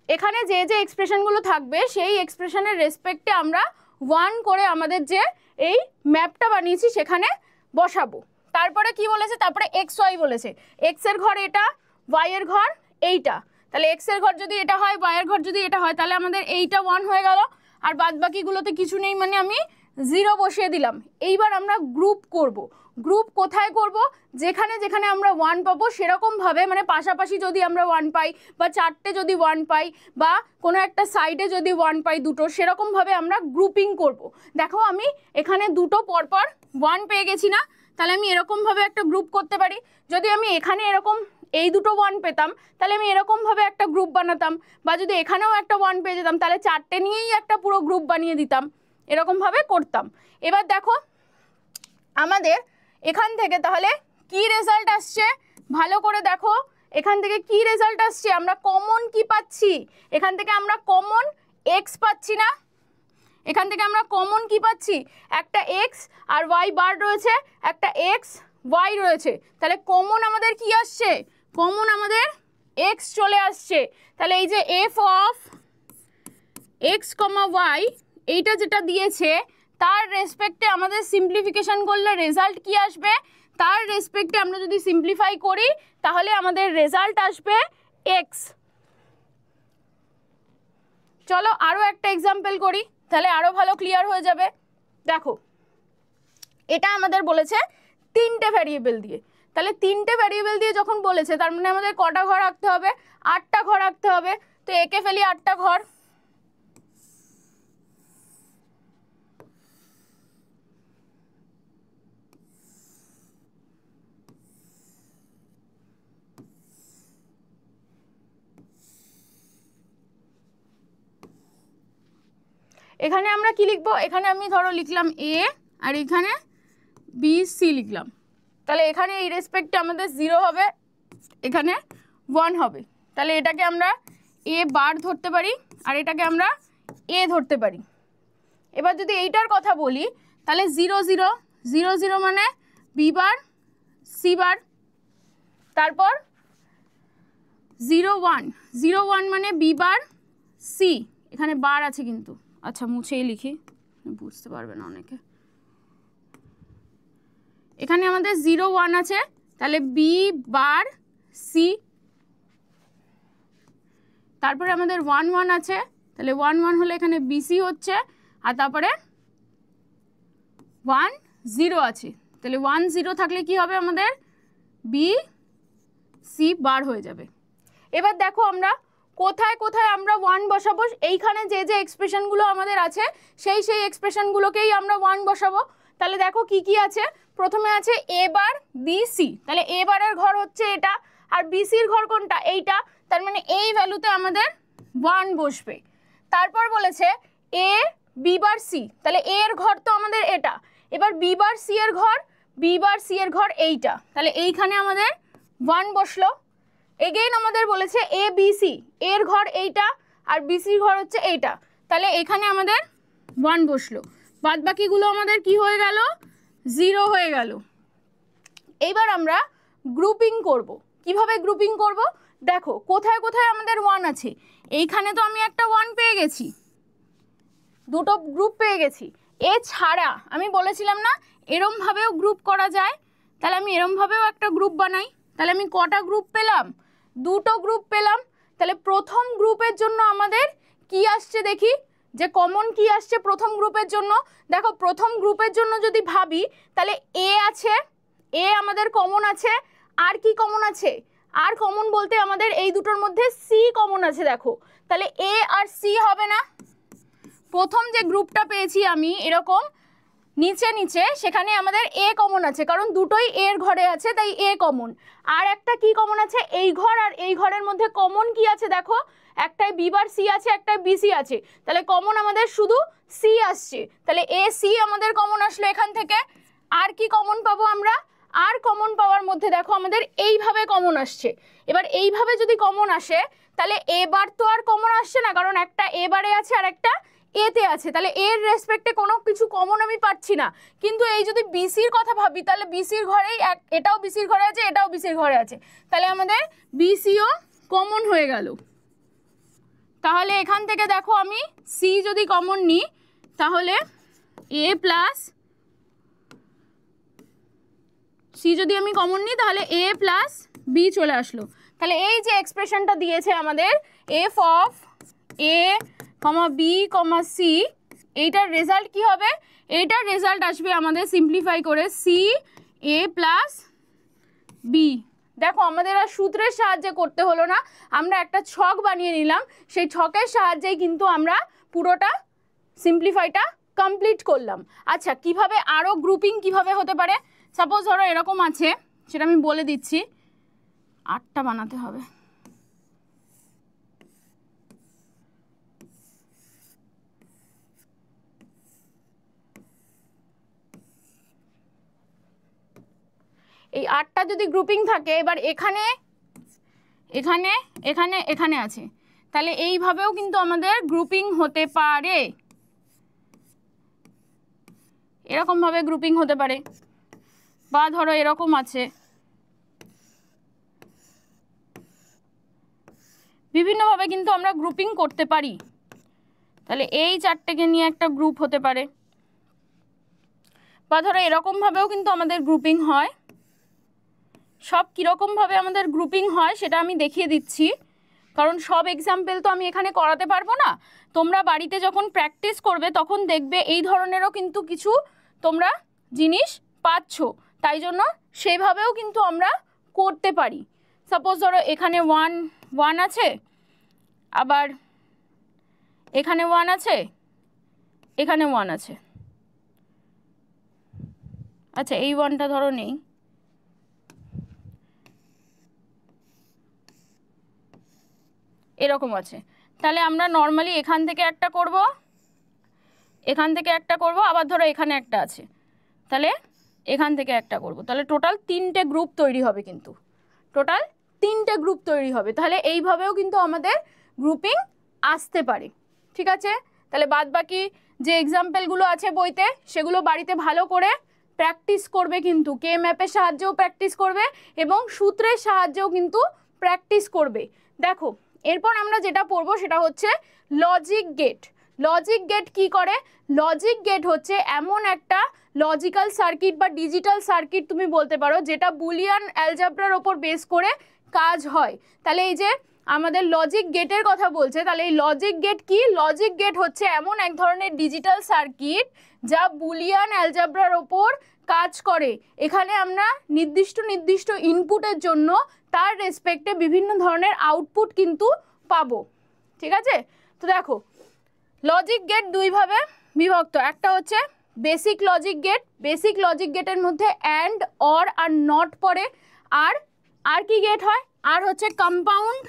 এখানে যে যে এক্সপ্রেশনগুলো থাকবে সেই এক্সপ্রেশনের রেসপেক্টে আমরা 1 করে আমাদের যে এই ম্যাপটা বানিয়েছি সেখানে বসাবো। তারপরে কি বলেছে? তারপরে এক্স ওয়াই বলেছে। এক্স এর ঘর এটা, ওয়াই এর ঘর এইটা। তাহলে এক্স এর ঘর যদি এটা হয়, ওয়াই এর ঘর যদি এটা হয়, তাহলে আমাদের এইটা 1 হয়ে গেল, আর বাদ বাকিগুলোতে কিছু নেই, মানে আমি 0 বসিয়ে দিলাম। এইবার আমরা গ্রুপ করব। গ্রুপ কোথায় করব? যেখানে যেখানে আমরা 1 পাবো সেরকমভাবে, মানে পাশাপাশি যদি আমরা 1 পাই, বা 4টে যদি 1 পাই, বা কোনো একটা সাইডে যদি 1 পাই দুটো, সেরকমভাবে আমরা গ্রুপিং করব। দেখো আমি এখানে দুটো পরপর 1 পেয়ে গেছি না? তাহলে আমি এরকমভাবে একটা গ্রুপ করতে পারি। যদি আমি এখানে এরকম এই দুটো 1 পেতাম তাহলে আমি এরকমভাবে একটা গ্রুপ বানাতাম, বা যদি এখানেও একটা 1 পেয়ে যেতাম তাহলে 4টে নিয়েই একটা পুরো গ্রুপ বানিয়ে দিতাম, এরকমভাবে করতাম। এবার দেখো আমাদের এখান থেকে তাহলে কি রেজাল্ট আসছে ভালো করে দেখো। এখান থেকে কি রেজাল্ট আসছে? আমরা কমন কি পাচ্ছি? এখান থেকে আমরা কমন এক্স পাচ্ছি না? এখান থেকে আমরা কমন কি পাচ্ছি? একটা এক্স আর ওয়াই বার রয়েছে, একটা এক্স ওয়াই রয়েছে। তাহলে কমন আমাদের কি আসছে? কমন আমাদের এক্স চলে আসছে। তাহলে এই যে F of X comma Y এইটা যেটা দিয়েছে তার রেসপেক্টে আমাদের সিম্পলিফিকেশন করলে রেজাল্ট কি আসবে? তার রেসপেক্টে আমরা যদি সিম্পলিফাই করি তাহলে আমাদের রেজাল্ট আসবে এক্স। চলো আরও একটা এক্সাম্পল করি, তাহলে আরও ভালো ক্লিয়ার হয়ে যাবে। দেখো এটা আমাদের বলেছে 3টে ভ্যারিয়েবল দিয়ে। তাহলে 3টে ভ্যারিয়েবল দিয়ে যখন বলেছে তার মানে আমাদের কটা ঘর আঁকতে হবে? 8টা ঘর আঁকতে হবে। তো একে ফেলি 8টা ঘর। এখানে আমরা কি লিখবো? এখানে আমি ধরো লিখলাম এ, আর এখানে বি সি লিখলাম। তাহলে এখানে এই রেসপেক্টে আমাদের 0 হবে, এখানে 1 হবে। তাহলে এটাকে আমরা এ বার ধরতে পারি, আর এটাকে আমরা এ ধরতে পারি। এবার যদি এইটার কথা বলি তাহলে 0 0 0 0 মানে বি বার সি বার, তারপর 0 1 0 1 মানে বি বার সি, এখানে বার আছে কিন্তু, আচ্ছা মুছেই লিখি, বুঝতে পারবে না অনেকে। এখানে আমাদের 0 1 আছে, তাহলে বি বার সি, তারপরে আমাদের 1 1 আছে, তাহলে 1 1 হলে এখানে বিসি হচ্ছে, আর তারপরে 1 0 আছে, তাহলে 1 0 থাকলে কি হবে? আমাদের বি সি বার হয়ে যাবে। এবার দেখো আমরা কোথায় কোথায় আমরা 1 বসাবো, এইখানে যে যে এক্সপ্রেশনগুলো আমাদের আছে সেই এক্সপ্রেশনগুলোকেই আমরা 1 বসাবো। তাহলে দেখো কি কি আছে। প্রথমে আছে এ বার বি সি, তাহলে এ বারের ঘর হচ্ছে এটা আর বি সির ঘর কোনটা, এইটা, তার মানে এই ভ্যালুতে আমাদের 1 বসবে। তারপর বলেছে এ বি বার সি, তাহলে এ এর ঘর তো আমাদের এটা, এবার বি বার সি এর ঘর এইটা, তাহলে এইখানে আমাদের 1 বসলো। এগেইন আমাদের বলেছে এ বি সি, এর ঘর এইটা আর বি সির ঘর হচ্ছে এইটা, তাহলে এখানে আমাদের 1 বসলো। বাদ বাকিগুলো আমাদের কি হয়ে গেল, 0 হয়ে গেল। এইবার আমরা গ্রুপিং করব। কিভাবে গ্রুপিং করব, দেখো কোথায় কোথায় আমাদের 1 আছে। এইখানে তো আমি একটা 1 পেয়ে গেছি, দুটো গ্রুপ পেয়ে গেছি। এছাড়া আমি বলেছিলাম না এরমভাবেও গ্রুপ করা যায়, তাহলে আমি এরমভাবেও একটা গ্রুপ বানাই। তাহলে আমি কটা গ্রুপ পেলাম, দুটো গ্রুপ পেলাম। তাহলে প্রথম গ্রুপের জন্য আমাদের কি আসছে দেখি, যে কমন কি আসছে প্রথম গ্রুপের জন্য। দেখো প্রথম গ্রুপের জন্য যদি ভাবি তাহলে এ আছে, এ আমাদের কমন আছে। আর কি কমন আছে, আর কমন বলতে আমাদের এই দুটোর মধ্যে সি কমন আছে। দেখো তাহলে এ আর সি হবে না। প্রথম যে গ্রুপটা পেয়েছি আমি এরকম নিচে নিচে, সেখানে আমাদের এ কমন আছে, কারণ দুটোই এর ঘরে আছে তাই এ কমন। আর একটা কি কমন আছে, এই ঘর আর এই ঘরের মধ্যে কমন কি আছে, দেখো একটাই বি বার সি আছে, একটাই বি সি আছে, তাহলে কমন আমাদের শুধু সি আসছে। তাহলে এ সি আমাদের কমন আসলো এখান থেকে। আর কি কমন পাবো আমরা, আর কমন পাওয়ার মধ্যে দেখো আমাদের এইভাবে কমন আসছে। এবার এইভাবে যদি কমন আসে তাহলে এবার তো আর কমন আসছে না, কারণ একটা এ বারে আছে আর একটা এতে আছে, তাহলে এর রেসপেক্টে কোনো কিছু কমন আমি পাচ্ছি না। কিন্তু এই যদি বিসির কথা ভাবি তাহলে বিসির ঘরেই এটাও বিসির ঘরে আছে, এটাও বিসির ঘরে আছে, তাহলে আমাদের বিসিও কমন হয়ে গেল। তাহলে এখান থেকে দেখো আমি সি যদি কমন নিই তাহলে এ প্লাস সি যদি আমি কমন নিই তাহলে এ প্লাস বি চলে আসলো। তাহলে এই যে এক্সপ্রেশনটা দিয়েছে আমাদের F of A comma B comma C, এইটার রেজাল্ট কি হবে, এইটার রেজাল্ট আসবে আমাদের সিম্পলিফাই করে সি এ প্লাস বি। দেখো আমাদের আর সূত্রের সাহায্যে করতে হলো না, আমরা একটা ছক বানিয়ে নিলাম, সেই ছকের সাহায্যেই কিন্তু আমরা পুরোটা সিম্পলিফাইটা কমপ্লিট করলাম। আচ্ছা কিভাবে আরও গ্রুপিং কিভাবে হতে পারে, সাপোজ ধরো এরকম আছে, সেটা আমি বলে দিচ্ছি। 8টা বানাতে হবে। এই 8টা যদি গ্রুপিং থাকে, এবার এখানে এখানে এখানে এখানে আছে, তাহলে এইভাবেও কিন্তু আমাদের গ্রুপিং হতে পারে, এরকমভাবে গ্রুপিং হতে পারে। বা ধরো এরকম আছে, বিভিন্নভাবে কিন্তু আমরা গ্রুপিং করতে পারি। তাহলে এই 4টেকে নিয়ে একটা গ্রুপ হতে পারে, বা ধরো এরকমভাবেও কিন্তু আমাদের গ্রুপিং হয়। সব কীরকমভাবে আমাদের গ্রুপিং হয় সেটা আমি দেখিয়ে দিচ্ছি, কারণ সব এক্সাম্পল তো আমি এখানে করাতে পারবো না। তোমরা বাড়িতে যখন প্র্যাকটিস করবে তখন দেখবে এই ধরনেরও কিন্তু কিছু তোমরা জিনিস পাচ্ছ, তাই জন্য সেইভাবেও কিন্তু আমরা করতে পারি। সাপোজ ধরো এখানে 1 আছে, আবার এখানে 1 আছে, এখানে 1 আছে। আচ্ছা এই 1টা ধরো নেই, এরকম আছে। তাহলে আমরা নর্মালি এখান থেকে একটা করব, এখান থেকে একটা করব, আবার ধরো এখানে একটা আছে, তাহলে এখান থেকে একটা করব, তাহলে টোটাল 3টে গ্রুপ তৈরি হবে, কিন্তু টোটাল 3টে গ্রুপ তৈরি হবে। তাহলে এইভাবেও কিন্তু আমাদের গ্রুপিং আসতে পারে। ঠিক আছে, তাহলে বাদ বাকি যে এক্সাম্পলগুলো আছে বইতে সেগুলো বাড়িতে ভালো করে প্র্যাকটিস করবে, কিন্তু কে ম্যাপের সাহায্যেও প্র্যাকটিস করবে এবং সূত্রের সাহায্যেও কিন্তু প্র্যাকটিস করবে। দেখো এরপর আমরা যেটা পড়বো সেটা হচ্ছে লজিক গেট। লজিক গেট কি করে, লজিক গেট হচ্ছে এমন একটা লজিক্যাল সার্কিট বা ডিজিটাল সার্কিট তুমি বলতে পারো, যেটা বুলিয়ান অ্যালজেব্রার ওপর বেস করে কাজ হয়। তাহলে এই যে আমাদের লজিক গেটের কথা বলছে, তাহলে এই লজিক গেট কি, লজিক গেট হচ্ছে এমন এক ধরনের ডিজিটাল সার্কিট যা বুলিয়ান অ্যালজেব্রার ওপর কাজ করে। এখানে আমরা নির্দিষ্ট ইনপুটের জন্য তার রেসপেক্টে বিভিন্ন ধরনের আউটপুট কিন্তু পাবো। ঠিক আছে, তো দেখো লজিক গেট দুইভাবে বিভক্ত, একটা হচ্ছে basic logic gate, basic logic গেটের মধ্যে অ্যান্ড অর আর নট পড়ে, আর কি গেট হয়, আর হচ্ছে compound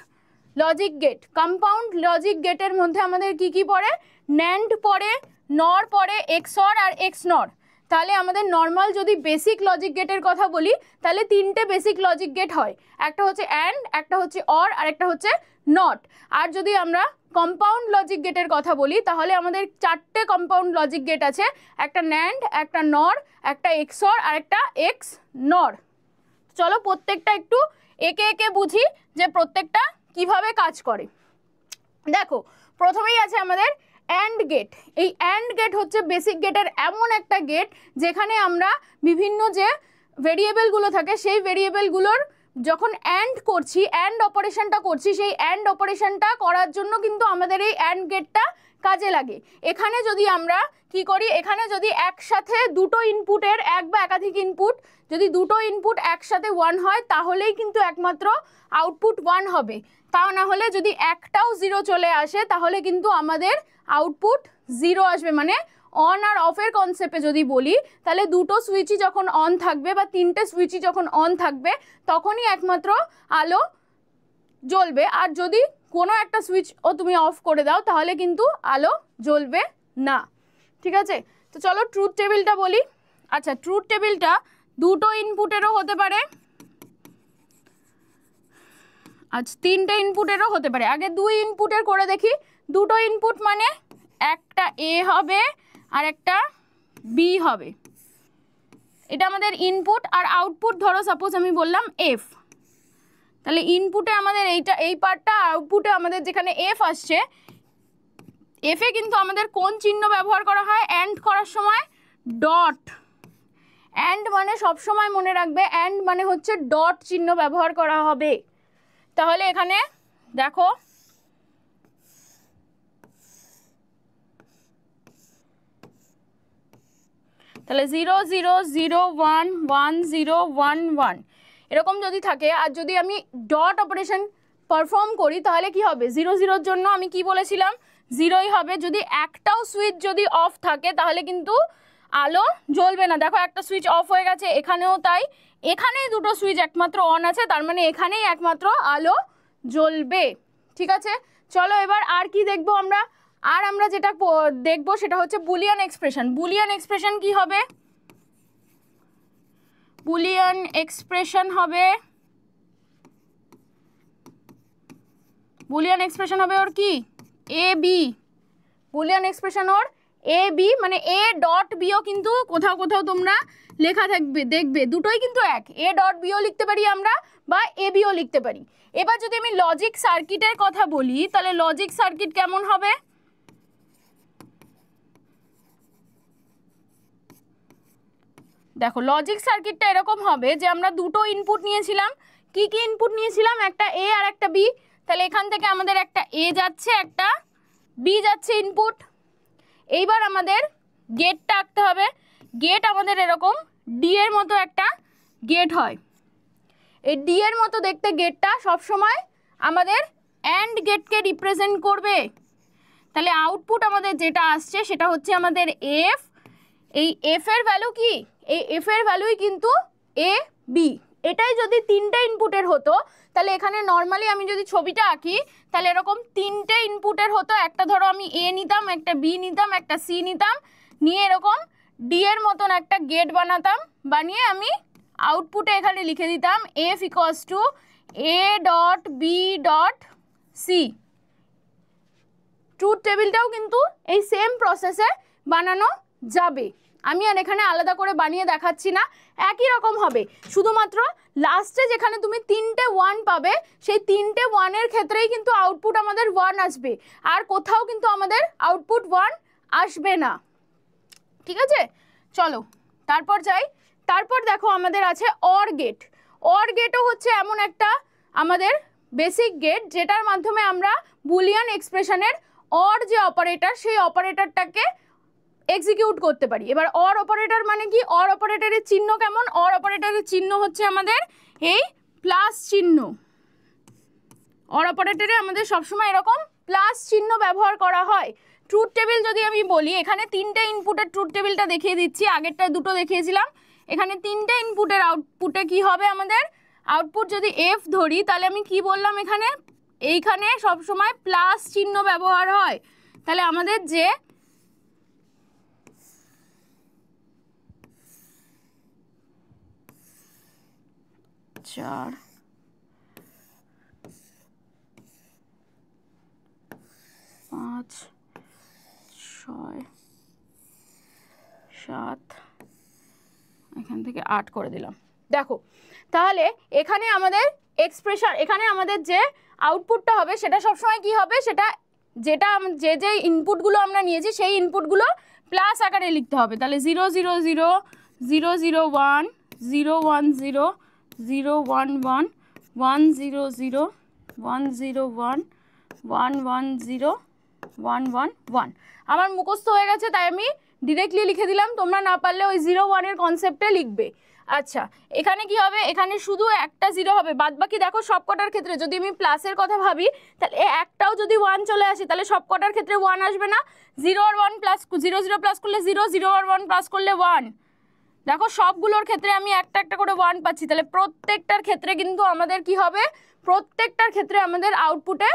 logic gate. Compound logic গেটের মধ্যে আমাদের কি কি পড়ে, ন্যান্ড পড়ে, নর পড়ে, এক্সঅর আর এক্স নর। তাহলে আমাদের নর্মাল যদি বেসিক লজিক গেটের কথা বলি তাহলে তিনটে বেসিক লজিক গেট হয়, একটা হচ্ছে অ্যান্ড, একটা হচ্ছে অর আর একটা হচ্ছে নট। আর যদি আমরা কম্পাউন্ড লজিক গেটের কথা বলি তাহলে আমাদের চারটে কম্পাউন্ড লজিক গেট আছে, একটা ন্যান্ড, একটা নর, একটা এক্সঅর আর একটা এক্স নর। চলো প্রত্যেকটা একটু একে একে বুঝি যে প্রত্যেকটা কিভাবে কাজ করে। দেখো প্রথমেই আছে আমাদের অ্যান্ড গেট। এই অ্যান্ড গেট হচ্ছে বেসিক গেটের এমন একটা গেট যেখানে আমরা বিভিন্ন যে ভেরিয়েবলগুলো থাকে সেই ভেরিয়েবলগুলোর যখন অ্যান্ড করছি, অ্যান্ড অপারেশনটা করছি, সেই অ্যান্ড অপারেশনটা করার জন্য কিন্তু আমাদের এই অ্যান্ড গেটটা কাজে লাগে। এখানে যদি আমরা কি করি, এখানে যদি একসাথে দুটো ইনপুটের এক বা একাধিক ইনপুট, যদি দুটো ইনপুট একসাথে 1 হয় তাহলেই কিন্তু একমাত্র আউটপুট 1 হবে, তা না হলে যদি একটাও 0 চলে আসে তাহলে কিন্তু আমাদের আউটপুট 0 আসবে। মানে অন আর অফের কনসেপ্টে যদি বলি তাহলে দুটো সুইচই যখন অন থাকবে বা তিনটে সুইচই যখন অন থাকবে তখনই একমাত্র আলো জ্বলবে, আর যদি কোনো একটা সুইচ তুমি অফ করে দাও তাহলে কিন্তু আলো জ্বলবে না। ঠিক আছে, তো চলো ট্রুথ টেবিলটা বলি। আচ্ছা, ট্রুথ টেবিলটা দুটো ইনপুটেরও হতে পারে, আচ্ছা তিনটে ইনপুটেরও হতে পারে। আগে দুই ইনপুটের করে দেখি। দুটো ইনপুট মানে একটা এ হবে আর একটা বি হবে, এটা আমাদের ইনপুট। আর আউটপুট ধরো সাপোজ আমি বললাম এফ, তাহলে ইনপুটে আমাদের এইটা এই পার্টটা, আউটপুটে আমাদের যেখানে এফ আসছে, এফে কিন্তু আমাদের কোন চিহ্ন ব্যবহার করা হয় অ্যান্ড করার সময়, ডট। অ্যান্ড মানে সবসময় মনে রাখবে, অ্যান্ড মানে হচ্ছে ডট চিহ্ন ব্যবহার করা হবে। তাহলে এখানে দেখো তাহলে 0 0 0 1 1 0 1 1 এরকম যদি থাকে, আর যদি আমি ডট অপারেশন পারফর্ম করি তাহলে কি হবে, 0 0-র জন্য আমি কি বলেছিলাম, 0ই হবে। যদি একটাও সুইচ যদি অফ থাকে তাহলে কিন্তু আলো জ্বলবে না। দেখো একটা সুইচ অফ হয়ে গেছে, এখানেও তাই, এখানেই দুটো সুইচ একমাত্র অন আছে, তার মানে এখানেই একমাত্র আলো জ্বলবে। ঠিক আছে, চলো এবার আর কি দেখবো আমরা। আর আমরা যেটা দেখবো সেটা হচ্ছে বুলিয়ান এক্সপ্রেশন। বুলিয়ান এক্সপ্রেশন কি হবে, বুলিয়ান এক্সপ্রেশন হবে, বুলিয়ান এক্সপ্রেশন হবে ওর কি A B. Boolean expression or A B, মানে এ ডট বিও কিন্তু কোথাও কোথাও তোমরা লেখা থাকবে, দেখবে দুটোই কিন্তু এক, এ ডট বিও লিখতে পারি আমরা বা এ বিও লিখতে পারি। এবার যদি আমি লজিক সার্কিটের কথা বলি তাহলে লজিক সার্কিট কেমন হবে, দেখো লজিক সার্কিটটা এরকম হবে যে আমরা দুটো ইনপুট নিয়েছিলাম, কি কি ইনপুট নিয়েছিলাম, একটা এ আর একটা বি। তাহলে এখান থেকে আমাদের একটা এ যাচ্ছে, একটা বি যাচ্ছে ইনপুট। এইবার আমাদের গেটটা আঁকতে হবে। গেট আমাদের এরকম ডি এর মতো একটা গেট হয়। এই ডি এর মতো দেখতে গেটটা সবসময় আমাদের অ্যান্ড গেটকে রিপ্রেজেন্ট করবে। তাহলে আউটপুট আমাদের যেটা আসছে সেটা হচ্ছে আমাদের এফ। এই এফ এর ভ্যালু কি, এই এফ এর ভ্যালুই কিন্তু এ বি। এটাই যদি তিনটে ইনপুটের হতো তাহলে এখানে নর্মালি আমি যদি ছবিটা আঁকি তাহলে এরকম তিনটে ইনপুটের হতো। একটা ধরো আমি এ নিতাম, একটা বি নিতাম, একটা সি নিতাম, নিয়ে এরকম ডি এর মতন একটা গেট বানাতাম, বানিয়ে আমি আউটপুটে এখানে লিখে দিতাম F equals to A dot B dot C. Truth টেবিলটাও কিন্তু এই সেম প্রসেসে বানানো যাবে। আমি আর এখানে আলাদা করে বানিয়ে দেখাচ্ছি না, একই রকম হবে, শুধুমাত্র লাস্টে যেখানে তুমি তিনটে 1 পাবে সেই তিনটে 1-এর ক্ষেত্রেই কিন্তু আউটপুট আমাদের 1 আসবে, আর কোথাও কিন্তু আমাদের আউটপুট 1 আসবে না। ঠিক আছে, চলো তারপর যাই। তারপর দেখো আমাদের আছে অর গেট। অর গেটও হচ্ছে এমন একটা আমাদের বেসিক গেট যেটার মাধ্যমে আমরা বুলিয়ান এক্সপ্রেশনের অর যে অপারেটর সেই অপারেটরটাকে এক্সিকিউট করতে পারি। এবার অর অপারেটর মানে কি, অর অপারেটরের চিহ্ন কেমন, অর অপারেটরের চিহ্ন হচ্ছে আমাদের এই প্লাস চিহ্ন। অর অপারেটরে আমাদের সবসময় এরকম প্লাস চিহ্ন ব্যবহার করা হয়। ট্রুথ টেবিল যদি আমি বলি, এখানে 3টে ইনপুটের ট্রুথ টেবিলটা দেখিয়ে দিচ্ছি, আগেরটায় 2টো দেখিয়েছিলাম। এখানে 3টে ইনপুটের আউটপুটে কি হবে আমাদের, আউটপুট যদি এফ ধরি তাহলে আমি কি বললাম, এখানে এইখানে সবসময় প্লাস চিহ্ন ব্যবহার হয়। তাহলে আমাদের যে 4 5 6 7 এখান থেকে 8 করে দিলাম। দেখো তাহলে এখানে আমাদের এক্সপ্রেশন, এখানে আমাদের যে আউটপুটটা হবে সেটা সবসময় কি হবে, সেটা যেটা যে ইনপুটগুলো আমরা নিয়েছি সেই ইনপুটগুলো প্লাস আকারে লিখতে হবে। তাহলে 0 0 0 0 0 1 0 1 0 0 1 1 1 0 0 1 0 1 1 1 0 1 1 1। আমার মুখস্থ হয়ে গেছে তাই আমি ডিরেক্টলি লিখে দিলাম, তোমরা না পারলে ওই 0 1 এর কনসেপ্টে লিখবে। আচ্ছা এখানে কি হবে, এখানে শুধু একটা 0 হবে, বাদ বাকি দেখো সব কটার ক্ষেত্রে যদি আমি প্লাসের কথা ভাবি তাহলে একটাও যদি 1 চলে আসে তাহলে সব কটার ক্ষেত্রে 1 আসবে না। 0 আর 1 প্লাস 0 0 প্লাস করলে 0, 0 আর 1 প্লাস করলে 1। দেখো সবগুলোর ক্ষেত্রে আমি একটা একটা করে 1 পাচ্ছি, তাহলে প্রত্যেকটার ক্ষেত্রে কিন্তু আমাদের কি হবে, প্রত্যেকটার ক্ষেত্রে আমাদের আউটপুটে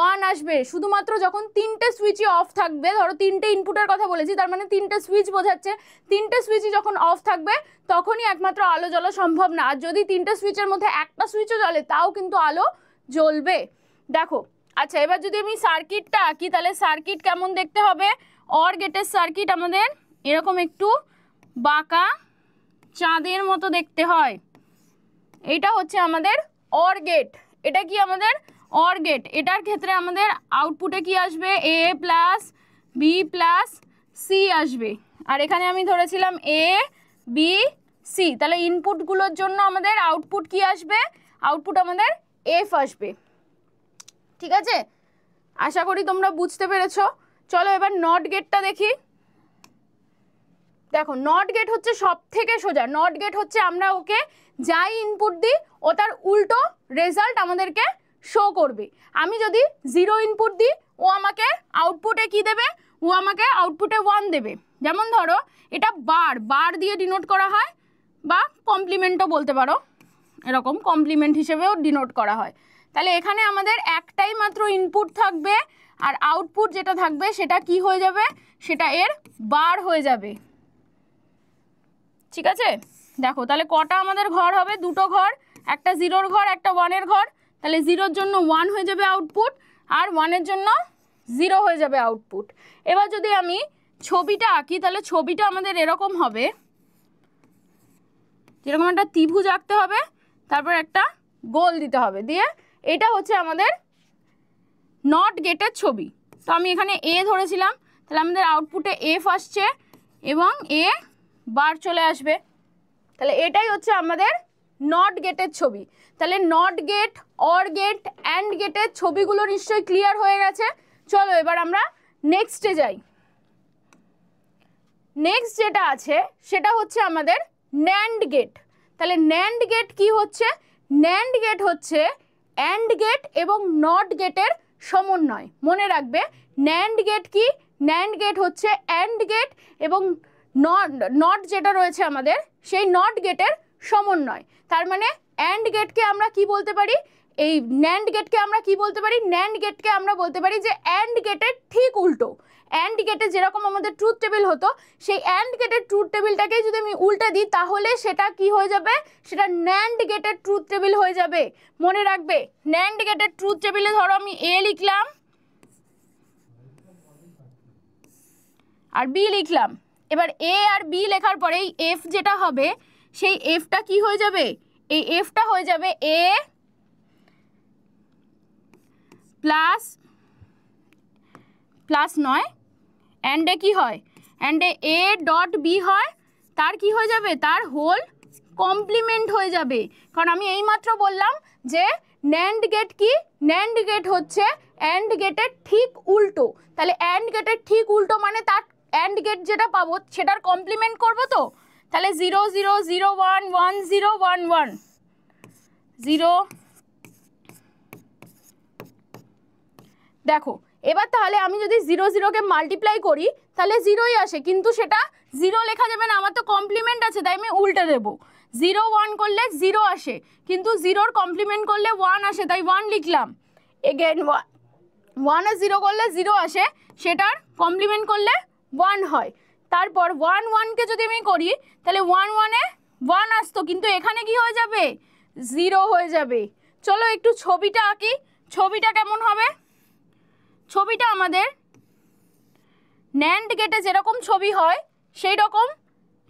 1 আসবে। শুধুমাত্র যখন 3টে সুইচই অফ থাকবে, ধরো 3টে ইনপুটের কথা বলেছি তার মানে 3টে সুইচ বোঝাচ্ছে, 3টে সুইচই যখন অফ থাকবে তখনই একমাত্র আলো জ্বলা সম্ভব না। আর যদি 3টে সুইচের মধ্যে একটা সুইচও জ্বলে তাও কিন্তু আলো জ্বলবে। দেখো আচ্ছা এবার যদি আমি সার্কিটটা আঁকি তাহলে সার্কিট কেমন দেখতে হবে, অর গেটের সার্কিট আমাদের এরকম একটু বাঁকা চাঁদের মতো দেখতে হয়। এটা হচ্ছে আমাদের অর গেট, এটা কি আমাদের অর গেট। এটার ক্ষেত্রে আমাদের আউটপুটে কি আসবে, এ প্লাস বি প্লাস সি আসবে। আর এখানে আমি ধরেছিলাম এ বি সি, তাহলে ইনপুটগুলোর জন্য আমাদের আউটপুট কি আসবে, আউটপুট আমাদের এফ আসবে। ঠিক আছে, আশা করি তোমরা বুঝতে পেরেছো। চলো এবার নট গেটটা দেখি। দেখো নট গেট হচ্ছে সব থেকে সোজা। নট গেট হচ্ছে আমরা ওকে যাই ইনপুট দিই ও তার উল্টো রেজাল্ট আমাদেরকে শো করবে। আমি যদি 0 ইনপুট দিই ও আমাকে আউটপুটে কি দেবে, ও আমাকে আউটপুটে 1 দেবে। যেমন ধরো এটা বার দিয়ে ডিনোট করা হয় বা কমপ্লিমেন্টও বলতে পারো, এরকম কমপ্লিমেন্ট হিসেবেও ডিনোট করা হয়। তাহলে এখানে আমাদের একটাই মাত্র ইনপুট থাকবে আর আউটপুট যেটা থাকবে সেটা কি হয়ে যাবে, সেটা এর বার হয়ে যাবে। ঠিক আছে, দেখো তাহলে কটা আমাদের ঘর হবে, 2টো ঘর, একটা 0-র ঘর একটা 1-এর ঘর। তাহলে 0-র জন্য 1 হয়ে যাবে আউটপুট আর 1-এর জন্য 0 হয়ে যাবে আউটপুট। এবার যদি আমি ছবিটা আঁকি তাহলে ছবিটা আমাদের এরকম হবে, যেরকম একটা ত্রিভুজ আঁকতে হবে, তারপর একটা গোল দিতে হবে, দিয়ে এটা হচ্ছে আমাদের নট গেটের ছবি। তো আমি এখানে এ ধরেছিলাম, তাহলে আমাদের আউটপুটে এফ আসছে এবং এ বার চলে আসবে। তাহলে এটাই হচ্ছে আমাদের নট গেটের ছবি। তাহলে not gate, or gate, and গেটের ছবিগুলো নিশ্চয়ই ক্লিয়ার হয়ে গেছে। চলো এবার আমরা নেক্সটে যাই। নেক্সট যেটা আছে সেটা হচ্ছে আমাদের ন্যান্ড গেট। তাহলে ন্যান্ড গেট কি হচ্ছে, ন্যান্ড গেট হচ্ছে অ্যান্ড গেট এবং নট গেটের সমন্বয়। মনে রাখবে ন্যান্ড গেট কি, ন্যান্ড গেট হচ্ছে অ্যান্ড গেট এবং নট যেটা রয়েছে আমাদের সেই নট গেটের সমন্বয়। তার মানে অ্যান্ড গেটকে আমরা কি বলতে পারি, এই ন্যান্ড গেটকে আমরা কি বলতে পারি, ন্যান্ড গেটকে আমরা বলতে পারি যে অ্যান্ড গেটের ঠিক উল্টো। অ্যান্ড গেটে যেরকম আমাদের ট্রুথ টেবিল হতো, সেই অ্যান্ড গেটের ট্রুথ টেবিলটাকেই যদি আমি উল্টে দিই তাহলে সেটা কি হয়ে যাবে, সেটা ন্যান্ড গেটের ট্রুথ টেবিল হয়ে যাবে। মনে রাখবে ন্যান্ড গেটের ট্রুথ টেবিলে ধরো আমি এ লিখলাম আর বি লিখলাম। এবার এ আর বি লেখার পরে এই এফ যেটা হবে সেই এফটা কি হয়ে যাবে, এই এফটা হয়ে যাবে এ প্লাস প্লাস নয়, অ্যান্ডে কি হয়, অ্যান্ডে এ ডট বি হয়, তার কি হয়ে যাবে, তার হোল কমপ্লিমেন্ট হয়ে যাবে। কারণ আমি এইমাত্র বললাম যে ন্যান্ড গেট কি, ন্যান্ড গেট হচ্ছে অ্যান্ড গেটের ঠিক উল্টো। তাহলে অ্যান্ড গেটের ঠিক উল্টো মানে তার অ্যান্ড গেট যেটা পাবো সেটার কমপ্লিমেন্ট করবো। তো তাহলে 0 0 0 1 1 0 1 1 0 দেখো এবার তাহলে আমি যদি 0 0কে মাল্টিপ্লাই করি তাহলে 0ই আসে, কিন্তু সেটা 0 লেখা যাবে না, আমার তো কমপ্লিমেন্ট আছে, তাই আমি উল্টে দেবো। 0 1 করলে 0 আসে, কিন্তু 0র কমপ্লিমেন্ট করলে 1 আসে, তাই 1 লিখলাম। এগেন 1 আর 0 করলে 0 আসে, সেটার কমপ্লিমেন্ট করলে 1 হয়। তারপর 1 1কে যদি আমি করি তাহলে 1 1-এ 1 আসতো, কিন্তু এখানে কি হয়ে যাবে, 0 হয়ে যাবে। চলো একটু ছবিটা আঁকি। ছবিটা কেমন হবে, ছবিটা আমাদের ন্যান্ড গেটে যেরকম ছবি হয় সেই রকম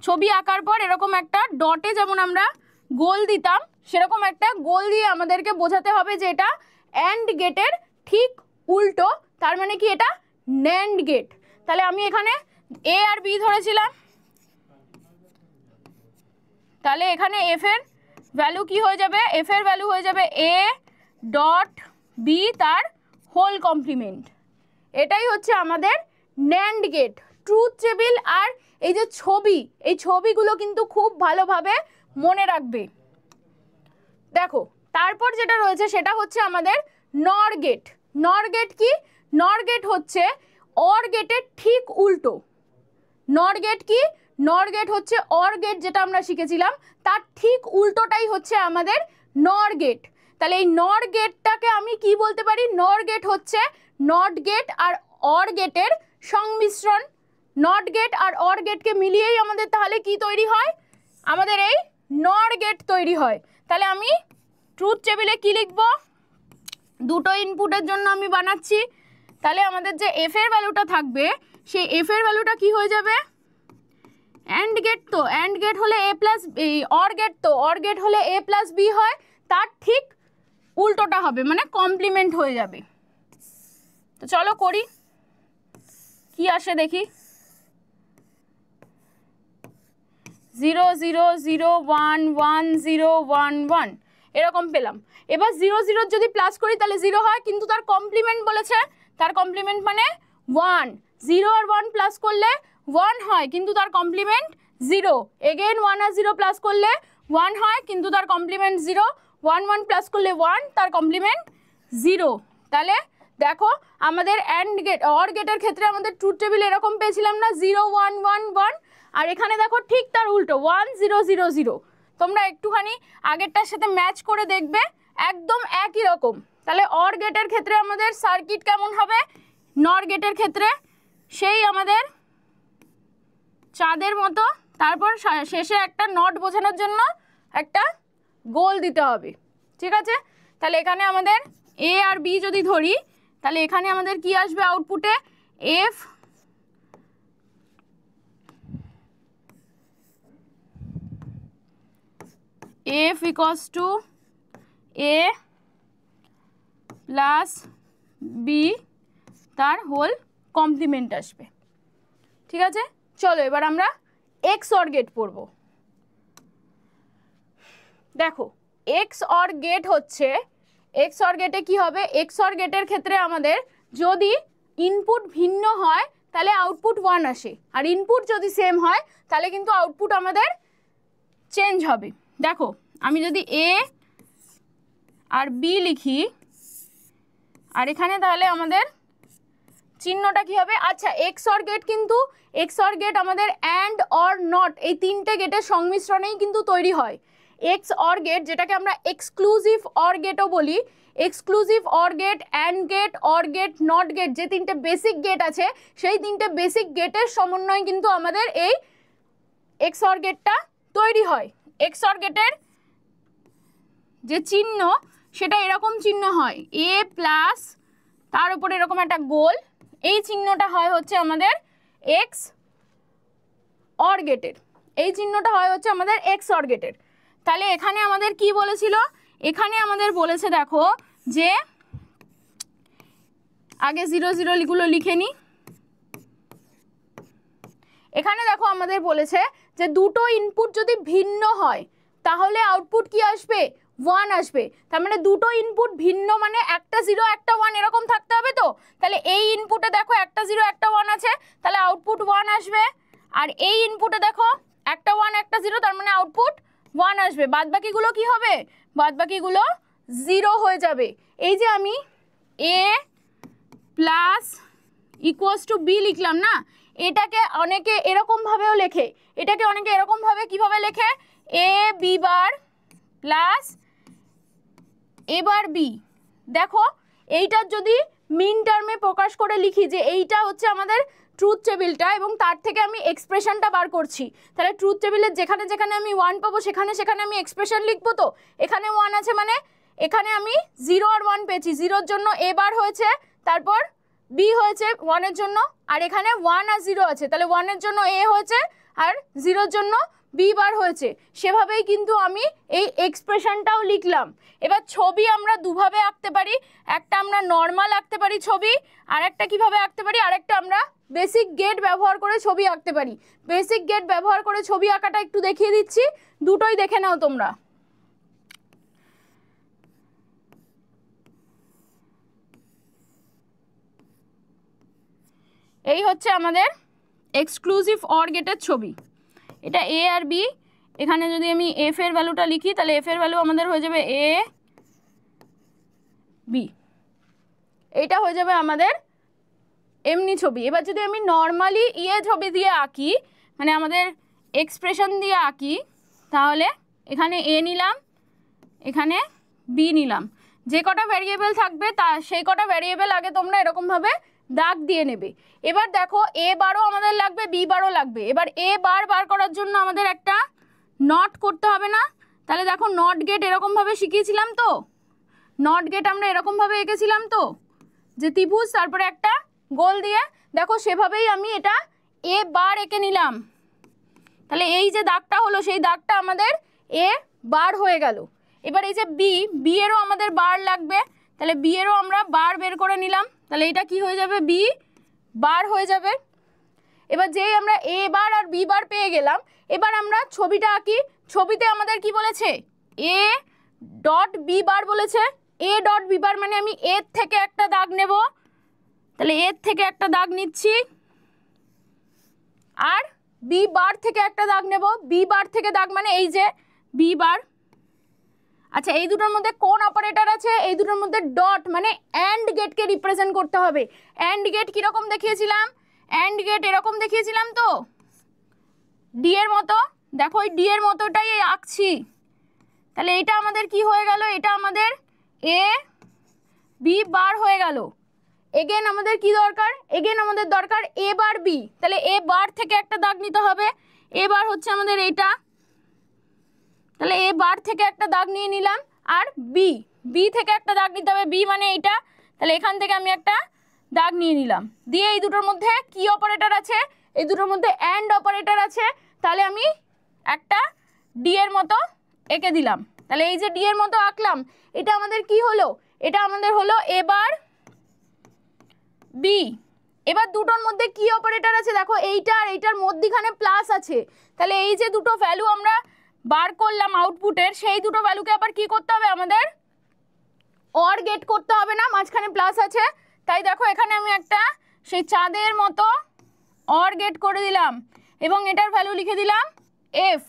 ছবি আঁকার পর এরকম একটা ডটে যেমন আমরা গোল দিতাম, সেরকম একটা গোল দিয়ে আমাদেরকে বোঝাতে হবে যে এটা অ্যান্ড গেটের ঠিক উল্টো, তার মানে কি এটা ন্যান্ড গেট। তাহলে আমি এখানে এ আর বি ধরেছিলাম, তাহলে এখানে এফ এর ভ্যালু কি হয়ে যাবে, এফ এর ভ্যালু হয়ে যাবে এ ডট বি তার হোল কমপ্লিমেন্ট। এটাই হচ্ছে আমাদের ন্যান্ড গেট, ট্রুথ টেবিল। আর এই যে ছবি, এই ছবিগুলো কিন্তু খুব ভালোভাবে মনে রাখবে। দেখো তারপর যেটা রয়েছে সেটা হচ্ছে আমাদের নর গেট। নর গেট কি, নর গেট হচ্ছে অর গেটের ঠিক উল্টো। নর গেট কি, নর গেট হচ্ছে অর গেট যেটা আমরা শিখেছিলাম তার ঠিক উল্টোটাই হচ্ছে আমাদের নর গেট। তাহলে এই নর গেটটাকে আমি কি বলতে পারি, নর গেট হচ্ছে নট গেট আর অর গেটের সংমিশ্রণ। নট গেট আর অর গেটকে মিলিয়েই আমাদের তাহলে কি তৈরি হয়, আমাদের এই নর গেট তৈরি হয়। তাহলে আমি ট্রুথ টেবিলে কি লিখব, দুটো ইনপুটের জন্য আমি বানাচ্ছি, তাহলে আমাদের যে এফ এর ভ্যালুটা থাকবে সেই এফ এর ভ্যালুটা কি হয়ে যাবে, অ্যান্ড গেট তো অ্যান্ড গেট হলে এ প্লাস, অর গেট তো অর গেট হলে এ প্লাস বি হয়, তার ঠিক উল্টোটা হবে, মানে কমপ্লিমেন্ট হয়ে যাবে। তো চলো করি, কি আসে দেখি। 0 0 0 1 1 0 1 1 এরকম পেলাম। এবার 0 0 যদি প্লাস করি তাহলে 0 হয়, কিন্তু তার কমপ্লিমেন্ট বলেছে, তার কমপ্লিমেন্ট মানে 1। 0 আর 1 প্লাস করলে 1 হয়, কিন্তু তার কমপ্লিমেন্ট 0। এগেন 1 আর 0 প্লাস করলে 1 হয়, কিন্তু তার কমপ্লিমেন্ট 0। 1 1 প্লাস করলে 1, তার কমপ্লিমেন্ট 0। তাহলে দেখো আমাদের অ্যান্ড গেট অর গেটের ক্ষেত্রে আমাদের ট্রুথ টেবিল এরকম পেয়েছিলাম না, 0 1 1 1, আর এখানে দেখো ঠিক তার উল্টো 1 0 0 0। তোমরা একটুখানি আগেরটার সাথে ম্যাচ করে দেখবে, একদম একই রকম। তাহলে অর গেটের ক্ষেত্রে আমাদের সার্কিট কেমন হবে, নর গেটের ক্ষেত্রে সেই আমাদের চাঁদের মতো, তারপর শেষে একটা নট বোঝানোর জন্য একটা গোল দিতে হবে, ঠিক আছে। তাহলে এখানে আমাদের এ আর বি যদি ধরি তাহলে এখানে আমাদের কি আসবে আউটপুটে, F F equals to A plus B তার হোল কমপ্লিমেন্ট আসবে, ঠিক আছে। চলো এবার আমরা এক্স অর গেট পড়ব। দেখো এক্স অর গেট হচ্ছে, এক্স অর গেটে কি হবে, এক্স অর গেটের ক্ষেত্রে আমাদের যদি ইনপুট ভিন্ন হয় তাহলে আউটপুট 1 আসে, আর ইনপুট যদি সেম হয় তাহলে কিন্তু আউটপুট আমাদের চেঞ্জ হবে। দেখো আমি যদি এ আর বি লিখি, আর এখানে তাহলে আমাদের চিহ্নটা কি হবে, আচ্ছা এক্স অর গেট, কিন্তু এক্স অর গেট আমাদের অ্যান্ড অর নট এই তিনটে গেটের সংমিশ্রণেই কিন্তু তৈরি হয়। এক্স অর গেট যেটাকে আমরা এক্সক্লুসিভ অর গেটও বলি, exclusive or gate, and gate, or gate, not gate, যে তিনটে বেসিক গেট আছে সেই তিনটে বেসিক গেটের সমন্বয়ে কিন্তু আমাদের এই এক্স অর গেটটা তৈরি হয়। এক্স অর গেটের যে চিহ্ন সেটা এরকম চিহ্ন হয়, এ প্লাস তার উপরে এরকম একটা গোল, এই চিহ্নটা হয় হচ্ছে আমাদের এক্স অর গেটের, এই চিহ্নটা হয় হচ্ছে আমাদের এক্স অর গেটের। তাহলে এখানে আমাদের কি বলেছিল, এখানে আমাদের বলেছে দেখো যে আগে 0 0 গুলো লিখে নিই। এখানে দেখো আমাদের বলেছে যে দুটো ইনপুট যদি ভিন্ন হয় তাহলে আউটপুট কি আসবে, 1 আসবে। তার মানে দুটো ইনপুট ভিন্ন মানে একটা 0 একটা 1 এরকম থাকতে হবে। তো তাহলে এই ইনপুটে দেখো একটা 0 একটা 1 আছে, তাহলে আউটপুট 1 আসবে। আর এই ইনপুটে দেখো একটা 1 একটা 0, তার মানে আউটপুট 1 আসবে। বাদবাকিগুলো কি হবে, বাদবাকিগুলো 0 হয়ে যাবে। এই যে আমি এ প্লাস ইকুয়ালস টু বি লিখলাম না, এটাকে অনেকে এরকমভাবেও লেখে, এটাকে অনেকে এরকমভাবে কীভাবে লেখে, এ বি বার প্লাস এবার বি। দেখো এইটার যদি মিন টার্মে প্রকাশ করে লিখি যে এইটা হচ্ছে আমাদের ট্রুথ টেবিলটা এবং তার থেকে আমি এক্সপ্রেশনটা বার করছি, তাহলে ট্রুথ টেবিলের যেখানে যেখানে আমি 1 পাবো সেখানে সেখানে আমি এক্সপ্রেশন লিখবো। তো এখানে 1 আছে মানে এখানে আমি 0 আর 1 পেয়েছি, 0-র জন্য এ বার হয়েছে, তারপর বি হয়েছে 1-এর জন্য, আর এখানে 1 আর 0 আছে, তাহলে 1-এর জন্য এ হয়েছে আর 0-র জন্য বি বার হয়েছে। সেভাবেই কিন্তু আমি এই এক্সপ্রেশনটাও লিখলাম। এবার ছবি আমরা দুভাবে আঁকতে পারি, একটা আমরা নর্মাল আঁকতে পারি ছবি, আর একটা কীভাবে আঁকতে পারি, আর একটা আমরা বেসিক গেট ব্যবহার করে ছবি আঁকতে পারি। বেসিক গেট ব্যবহার করে ছবি আঁকাটা একটু দেখিয়ে দিচ্ছি, দুটোই দেখে নাও তোমরা। এই হচ্ছে আমাদের এক্সক্লুসিভ অর গেটের ছবি, এটা এ আর বি। এখানে যদি আমি এফ এর ভ্যালুটা লিখি তাহলে এফ এর ভ্যালু আমাদের হয়ে যাবে এ বি, এইটা হয়ে যাবে আমাদের এমনি ছবি। এবার যদি আমি নর্মালি ছবি দিয়ে আঁকি, মানে আমাদের এক্সপ্রেশন দিয়ে আঁকি, তাহলে এখানে এ নিলাম, এখানে বি নিলাম, যে কটা ভ্যারিয়েবল থাকবে তা সেই কটা ভ্যারিয়েবল আগে তোমরা এরকমভাবে দাগ দিয়ে নেবে। এবার দেখো এ বারও আমাদের লাগবে, বি বারও লাগবে। এবার এ বার বার করার জন্য আমাদের একটা নট করতে হবে না? তাহলে দেখো নট গেট এরকমভাবে শিখিয়েছিলাম তো, নট গেট আমরা এরকমভাবে এঁকেছিলাম তো, যে ত্রিভুজ তারপরে একটা গোল দিয়ে, দেখো সেভাবেই আমি এটা এ বার এঁকে নিলাম। তাহলে এই যে দাগটা হলো সেই দাগটা আমাদের এ বার হয়ে গেল। এবার এই যে বি এরও আমাদের বার লাগবে, তাহলে বি এরও আমরা বার বের করে নিলাম, তাহলে এটা কি হয়ে যাবে, বি বার হয়ে যাবে। এবার যেই আমরা এ বার আর বি বার পেয়ে গেলাম, এবার আমরা ছবিটা আঁকি। ছবিতে আমাদের কি বলেছে, এ ডট বি বার বলেছে। এ ডট বি বার মানে আমি এর থেকে একটা দাগ নেব, তাহলে এর থেকে একটা দাগ নিচ্ছি, আর বি বার থেকে একটা দাগ নেব। বি বার থেকে দাগ মানে এই যে বি বার। আচ্ছা এই দুটোর মধ্যে কোন অপারেটর আছে, এই দুটোর মধ্যে ডট মানে অ্যান্ড গেটকে রিপ্রেজেন্ট করতে হবে। অ্যান্ড গেট কীরকম দেখিয়েছিলাম, অ্যান্ড গেট এরকম দেখিয়েছিলাম তো, ডি এর মতো। দেখো ওই ডি এর মতোটাই আঁকছি। তাহলে এটা আমাদের কি হয়ে গেল, এটা আমাদের এ বি বার হয়ে গেল। এগেন আমাদের কি দরকার, এগেন আমাদের দরকার এ বার বি। তাহলে এ বার থেকে একটা দাগ নিতে হবে, এ বার হচ্ছে আমাদের এইটা, তাহলে এ বার থেকে একটা দাগ নিয়ে নিলাম, আর বি থেকে একটা দাগ নিতে হবে, বি মানে এইটা, তাহলে এখান থেকে আমি একটা দাগ নিয়ে নিলাম। দিয়ে এই দুটোর মধ্যে কি অপারেটর আছে, এই দুটোর মধ্যে অ্যান্ড অপারেটর আছে, তাহলে আমি একটা ডি এর মতো এঁকে দিলাম। তাহলে এই যে ডি এর মতো আঁকলাম, এটা আমাদের কি হলো, এটা আমাদের হলো এ বার বি। এবার দুটোর মধ্যে কি অপারেটর আছে, দেখো এইটা আর এইটার মধ্যখানে প্লাস আছে, তাহলে এই যে দুটো ভ্যালু আমরা বার করলাম আউটপুটের, সেই দুটো ভ্যালুকে আবার কি করতে হবে আমাদের, অর গেট করতে হবে না, মাঝখানে প্লাস আছে। তাই দেখো এখানে আমি একটা সেই চাঁদের মতো অর গেট করে দিলাম এবং এটার ভ্যালু লিখে দিলাম এফ।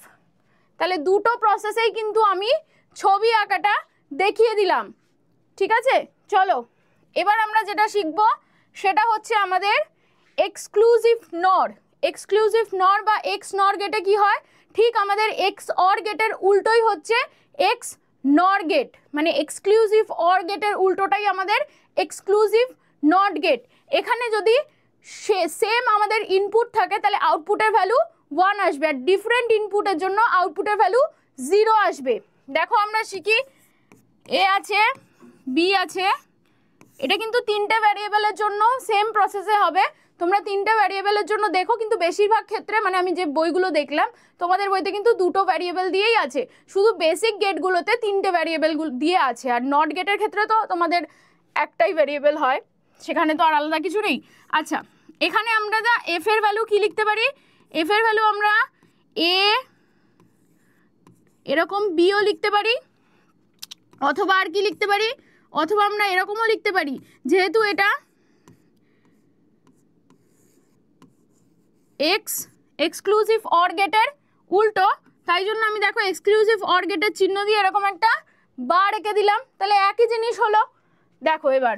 তাহলে দুটো প্রসেসেই কিন্তু আমি ছবি আঁকাটা দেখিয়ে দিলাম। ঠিক আছে, চলো এবার আমরা যেটা শিখব সেটা হচ্ছে আমাদের এক্সক্লুসিভ নর। এক্সক্লুসিভ নর বা এক্স নর গেটে কি হয়, ঠিক আমাদের এক্স অর গেটের উল্টোই হচ্ছে এক্স নর গেট, মানে এক্সক্লুসিভ অর গেটের উল্টোটাই আমাদের এক্সক্লুসিভ নট গেট। এখানে যদি সেম আমাদের ইনপুট থাকে তাহলে আউটপুটের ভ্যালু 1 আসবে, আর ডিফারেন্ট ইনপুটের জন্য আউটপুটের ভ্যালু 0 আসবে। দেখো আমরা শিখি, এ আছে বি আছে, এটা কিন্তু তিনটে ভ্যারিয়েবলের জন্য সেম প্রসেসে হবে। তোমরা তিনটে ভ্যারিয়েবলের জন্য দেখো, কিন্তু বেশিরভাগ ক্ষেত্রে মানে আমি যে বইগুলো দেখলাম তোমাদের বইতে কিন্তু দুটো ভ্যারিয়েবল দিয়েই আছে, শুধু বেসিক গেটগুলোতে তিনটে ভ্যারিয়েবল দিয়ে আছে, আর নট গেটের ক্ষেত্রে তো তোমাদের একটাই ভ্যারিয়েবল হয়, সেখানে তো আর আলাদা কিছু নেই। আচ্ছা এখানে আমরা যা এফ এর ভ্যালু কি লিখতে পারি, এফ এর ভ্যালু আমরা এ এরকম বিও লিখতে পারি, অথবা আর কি লিখতে পারি, অথবা আমরা এরকমও লিখতে পারি, যেহেতু এটা এক্স এক্সক্লুসিভ অর গেটের উল্টো, তাই জন্য আমি দেখো এক্সক্লুসিভ অর গেটের চিহ্ন দিয়ে এরকম একটা বার এঁকে দিলাম, তাহলে একই জিনিস হলো। দেখো এবার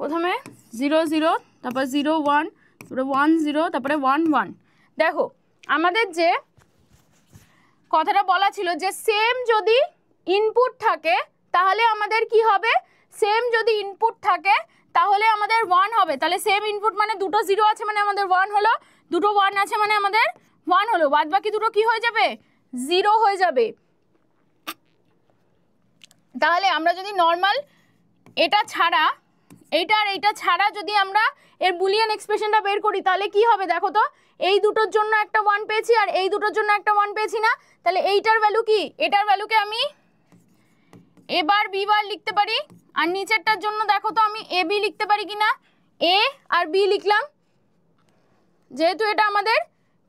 প্রথমে 0 0, তারপর 0 1, তারপরে 1 0, তারপরে 1 1। দেখো আমাদের যে কথাটা বলা ছিল যে সেম যদি ইনপুট থাকে তাহলে আমাদের কি হবে, সেম যদি ইনপুট থাকে তাহলে আমাদের 1 হবে। তাহলে সেম ইনপুট মানে দুটো 0 আছে মানে আমাদের 1 হলো, দুটো 1 আছে মানে আমাদের 1 হলো, বাদ বাকি দুটো কি হয়ে যাবে, 0 হয়ে যাবে। তাহলে আমরা যদি নর্মাল এটা ছাড়া এইটা আর এইটা ছাড়া যদি আমরা এর বুলিয়ান এক্সপ্রেশনটা বের করি তাহলে কি হবে দেখো তো, এই দুটোর জন্য একটা 1 পেয়েছি আর এই দুটোর জন্য একটা 1 পেয়েছি না, তাহলে এইটার ভ্যালু কি, এটার ভ্যালুকে আমি এ বার বি বার লিখতে পারি, আর নিচেরটার জন্য দেখো তো আমি এ বি লিখতে পারি কিনা, এ আর বি লিখলাম। যেহেতু এটা আমাদের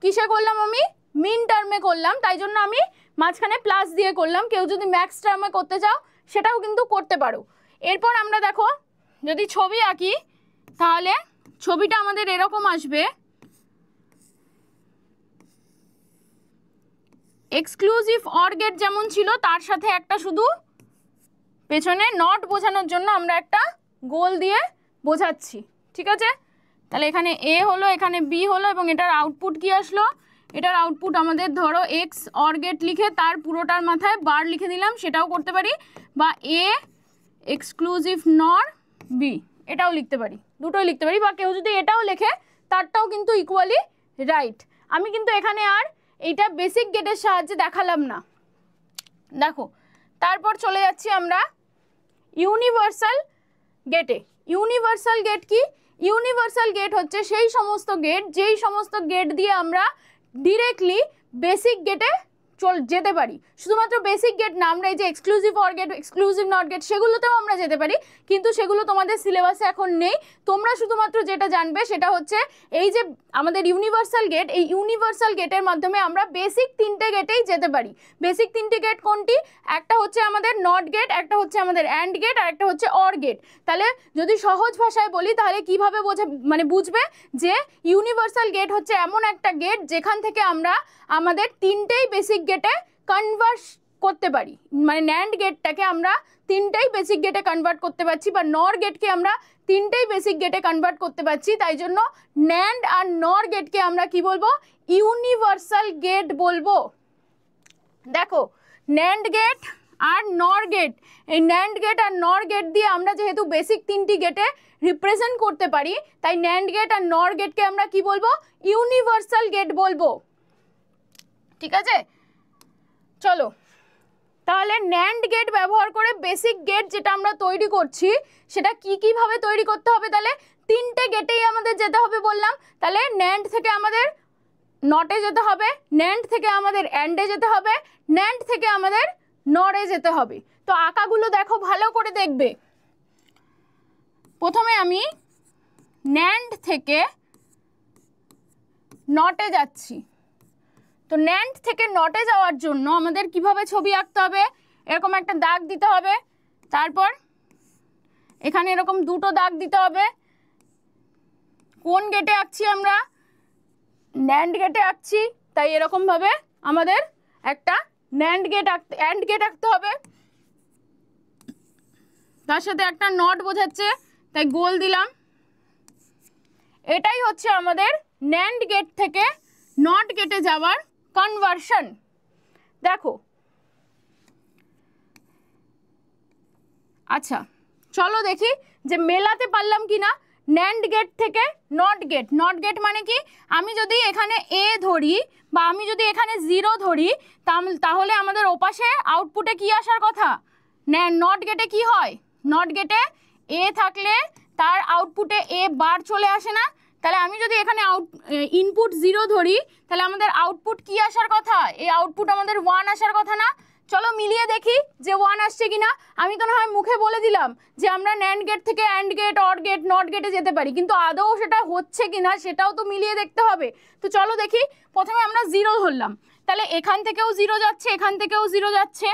কিসে করলাম, আমি মিন টার্মে করলাম, তাই জন্য আমি মাঝখানে প্লাস দিয়ে করলাম। কেউ যদি ম্যাক্স টার্মে করতে চাও সেটাও কিন্তু করতে পারো। এরপর আমরা দেখো যদি ছবি আঁকি তাহলে ছবিটা আমাদের এরকম আসবে, এক্সক্লুসিভ অর গেট যেমন ছিল তার সাথে একটা শুধু পেছনে নট বোঝানোর জন্য আমরা একটা গোল দিয়ে বোঝাচ্ছি, ঠিক আছে। তাহলে এখানে এ হলো, এখানে বি হলো, এবং এটার আউটপুট কি আসলো, এটার আউটপুট আমাদের ধরো এক্স অর গেট লিখে তার পুরোটার মাথায় বার লিখে দিলাম, সেটাও করতে পারি, বা এ এক্সক্লুসিভ নর বি এটাও লিখতে পারি, দুটোই লিখতে পারি, বা কেউ যদি এটাও লেখে তারটাও কিন্তু ইকুয়ালি রাইট। আমি কিন্তু এখানে আর এইটা বেসিক গেটের সাহায্যে দেখালাম না। দেখো তারপর চলে যাচ্ছি আমরা ইউনিভার্সাল গেটে। ইউনিভার্সাল গেট কি, ইউনিভার্সাল গেট হচ্ছে সেই সমস্ত গেট যেই সমস্ত গেট দিয়ে আমরা ডিরেক্টলি বেসিক গেটে যেতে পারি। শুধুমাত্র বেসিক গেট না, আমরা এই যে exclusive or gate, exclusive not gate সেগুলোতেও আমরা যেতে পারি, কিন্তু সেগুলো তোমাদের সিলেবাসে এখন নেই। তোমরা শুধুমাত্র যেটা জানবে সেটা হচ্ছে এই যে আমাদের ইউনিভার্সাল গেট, এই ইউনিভার্সাল গেটের মাধ্যমে আমরা বেসিক 3টে গেটেই যেতে পারি। বেসিক 3টে গেট কোনটি, একটা হচ্ছে আমাদের নট গেট, একটা হচ্ছে আমাদের অ্যান্ড গেট, আর একটা হচ্ছে অর গেট। তাহলে যদি সহজ ভাষায় বলি তাহলে কিভাবে বুঝবে যে ইউনিভার্সাল গেট হচ্ছে এমন একটা গেট যেখান থেকে আমরা আমাদের 3টেই বেসিক গেটে কনভার্ট করতে পারি, মানে ন্যান্ড গেটটাকে আমরা 3টেই বেসিক গেটে কনভার্ট করতে পারছি, বা নর গেটকে আমরা 3টেই বেসিক গেটে কনভার্ট করতে পারছি। তাই জন্য ন্যান্ড আর নর গেটকে আমরা কি বলবো, ইউনিভার্সাল গেট বলবো। দেখো ন্যান্ড গেট আর নর গেট, এই ন্যান্ড গেট আর নর গেট দিয়ে আমরা যেহেতু বেসিক 3টি গেটে রিপ্রেজেন্ট করতে পারি, তাই ন্যান্ড গেট আর নর গেটকে আমরা কি বলবো, ইউনিভার্সাল গেট বলবো, ঠিক আছে। চলো তাহলে ন্যান্ড গেট ব্যবহার করে বেসিক গেট যেটা আমরা তৈরি করছি সেটা কিভাবে তৈরি করতে হবে, তাহলে 3টে গেটেই আমাদের যেতে হবে বললাম। তাহলে ন্যান্ড থেকে আমাদের নটে যেতে হবে, ন্যান্ড থেকে আমাদের অ্যান্ডে যেতে হবে, ন্যান্ড থেকে আমাদের নরে যেতে হবে। তো আঁকাগুলো দেখো ভালো করে দেখবে। প্রথমে আমি ন্যান্ড থেকে নটে যাচ্ছি, তো ন্যান্ড থেকে নটে যাওয়ার জন্য আমাদের কিভাবে ছবি আঁকতে হবে, এরকম একটা দাগ দিতে হবে, তারপর এখানে এরকম দুটো দাগ দিতে হবে। কোন গেটে আঁকছি আমরা, ন্যান্ড গেটে আঁকছি, তাই এরকমভাবে আমাদের একটা অ্যান্ড গেট আঁকতে হবে, তার সাথে একটা নট বোঝাচ্ছে তাই গোল দিলাম। এটাই হচ্ছে আমাদের ন্যান্ড গেট থেকে নট গেটে যাওয়ার কনভার্সন। দেখো আচ্ছা চলো দেখি যে মেলাতে পারলাম কি না। ন্যান্ড গেট থেকে নট গেট, নট গেট মানে কি, আমি যদি এখানে এ ধরি বা আমি যদি এখানে 0 ধরি তাহলে আমাদের ওপাশে আউটপুটে কি আসার কথা, নট গেটে কি হয়, নট গেটে এ থাকলে তার আউটপুটে এ বার চলে আসে না। তাহলে আমি যদি এখানে ইনপুট 0 ধরি তাহলে আমাদের আউটপুট কি আসার কথা, এই আউটপুট আমাদের 1 আসার কথা না। চলো মিলিয়ে দেখি যে 1 আসছে কিনা। আমি তো না হয় মুখে বলে দিলাম যে আমরা ন্যান্ড গেট থেকে and gate, or gate, not গেটে যেতে পারি, কিন্তু আদৌ সেটা হচ্ছে কিনা সেটাও তো মিলিয়ে দেখতে হবে। তো চলো দেখি, প্রথমে আমরা 0 ধরলাম, তাহলে এখান থেকেও 0 যাচ্ছে, এখান থেকেও 0 যাচ্ছে,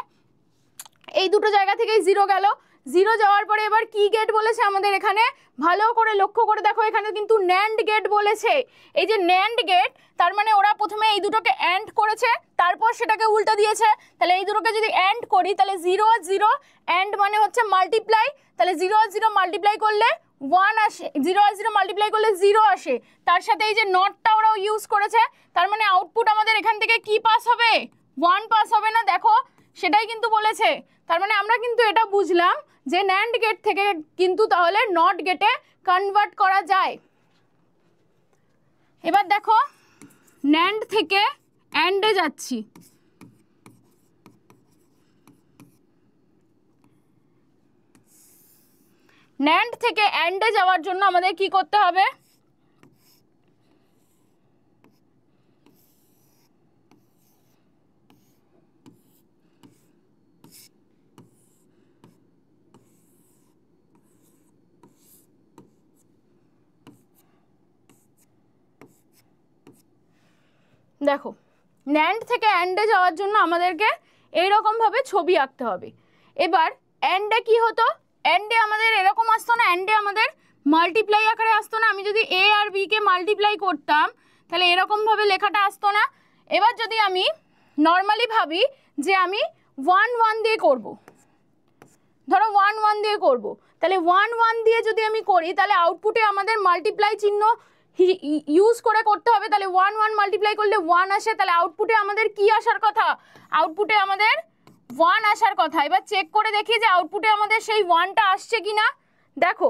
এই দুটো জায়গা থেকেই 0 গেল। 0 যাওয়ার পরে এবার কি গেট বলেছে আমাদের এখানে, ভালো করে লক্ষ্য করে দেখো, এখানে কিন্তু ন্যান্ড গেট বলেছে। এই যে ন্যান্ড গেট, তার মানে ওরা প্রথমে এই দুটোকে অ্যান্ড করেছে, তারপর সেটাকে উল্টো দিয়েছে। তাহলে এই দুটোকে যদি অ্যান্ড করি তাহলে 0 আর 0 অ্যান্ড মানে হচ্ছে মাল্টিপ্লাই, তাহলে 0 আর 0 মাল্টিপ্লাই করলে 1 আসে, 0 আর 0 মাল্টিপ্লাই করলে 0 আসে, তার সাথে এই যে নটটা ওরাও ইউজ করেছে, তার মানে আউটপুট আমাদের এখান থেকে কি পাস হবে, 1 পাস হবে না, দেখো সেটাই কিন্তু বলেছে। তার মানে আমরা কিন্তু এটা বুঝলাম যে ন্যান্ড গেট থেকে কিন্তু তাহলে নট গেটে কনভার্ট করা যায়। এবার দেখো ন্যান্ড থেকে অ্যান্ডে যাচ্ছি, ন্যান্ড থেকে অ্যান্ডে যাওয়ার জন্য আমাদের কি করতে হবে, দেখো ন্যান্ড থেকে অ্যান্ডে যাওয়ার জন্য আমাদেরকে এইরকমভাবে ছবি আঁকতে হবে। এবার অ্যান্ডে কি হতো, অ্যান্ডে আমাদের এরকম আসতো না, অ্যান্ডে আমাদের মাল্টিপ্লাই আকারে আসতো না, আমি যদি এ আর বি কে মাল্টিপ্লাই করতাম তাহলে এরকমভাবে লেখাটা আসতো না। এবার যদি আমি নর্মালি ভাবি যে আমি 1 1 দিয়ে করব, ধরো 1 1 দিয়ে করব, তাহলে 1 1 দিয়ে যদি আমি করি তাহলে আউটপুটে আমাদের মাল্টিপ্লাই চিহ্ন ইউজ করে করতে হবে, তাহলে 1 1 মাল্টিপ্লাই করলে 1 আসে, তাহলে আউটপুটে আমাদের কি আসার কথা, আউটপুটে আমাদের 1 আসার কথা। এবার চেক করে দেখি যে আউটপুটে আমাদের সেই 1টা আসছে কিনা। দেখো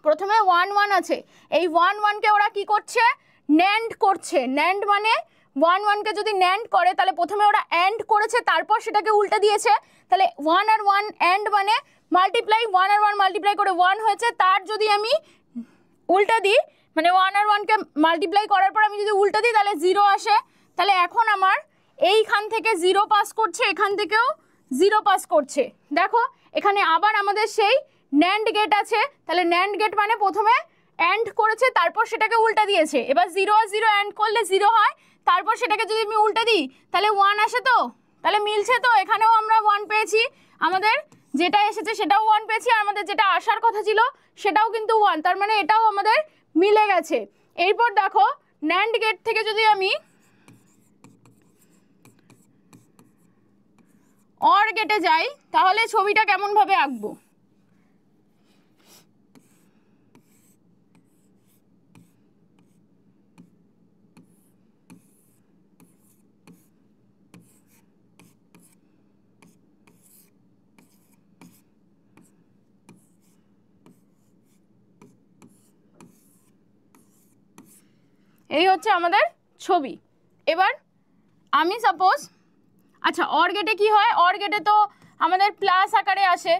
প্রথমে 1 1 আছে, এই 1 1কে ওরা কি করছে, ন্যান্ড করছে। ন্যান্ড মানে 1 1কে যদি ন্যান্ড করে তাহলে প্রথমে ওরা অ্যান্ড করেছে, তারপর সেটাকে উল্টে দিয়েছে, তাহলে 1 আর 1 অ্যান্ড মানে মাল্টিপ্লাই, 1 আর 1 মাল্টিপ্লাই করে 1 হয়েছে, তার যদি আমি উল্টে দিই মানে 1 আর 1কে মাল্টিপ্লাই করার পর আমি যদি উল্টে দিই তাহলে 0 আসে। তাহলে এখন আমার এইখান থেকে 0 পাস করছে, এখান থেকেও 0 পাস করছে। দেখো এখানে আবার আমাদের সেই ন্যান্ড গেট আছে, তাহলে ন্যান্ড গেট মানে প্রথমে অ্যান্ড করেছে তারপর সেটাকে উল্টে দিয়েছে। এবার 0 আর 0 অ্যান্ড করলে 0 হয়, তারপর সেটাকে যদি আমি উল্টে দিই তাহলে 1 আসে, তো তাহলে মিলছে, তো এখানেও আমরা 1 পেয়েছি, আমাদের যেটা এসেছে সেটাও 1 পেয়েছি, আর আমাদের যেটা আসার কথা ছিল সেটাও কিন্তু 1, তার মানে এটাও আমাদের মিলে গেছে। এরপর দেখো ন্যান্ড গেট থেকে যদি আমি অর গেটে যাই তাহলে ছবিটা কেমন ভাবে আঁকবো, এই হচ্ছে আমাদের ছবি। এবার আমি সাপোজ, আচ্ছা অর গেটে কি হয়, অর গেটে তো আমাদের প্লাস আকারে আসে,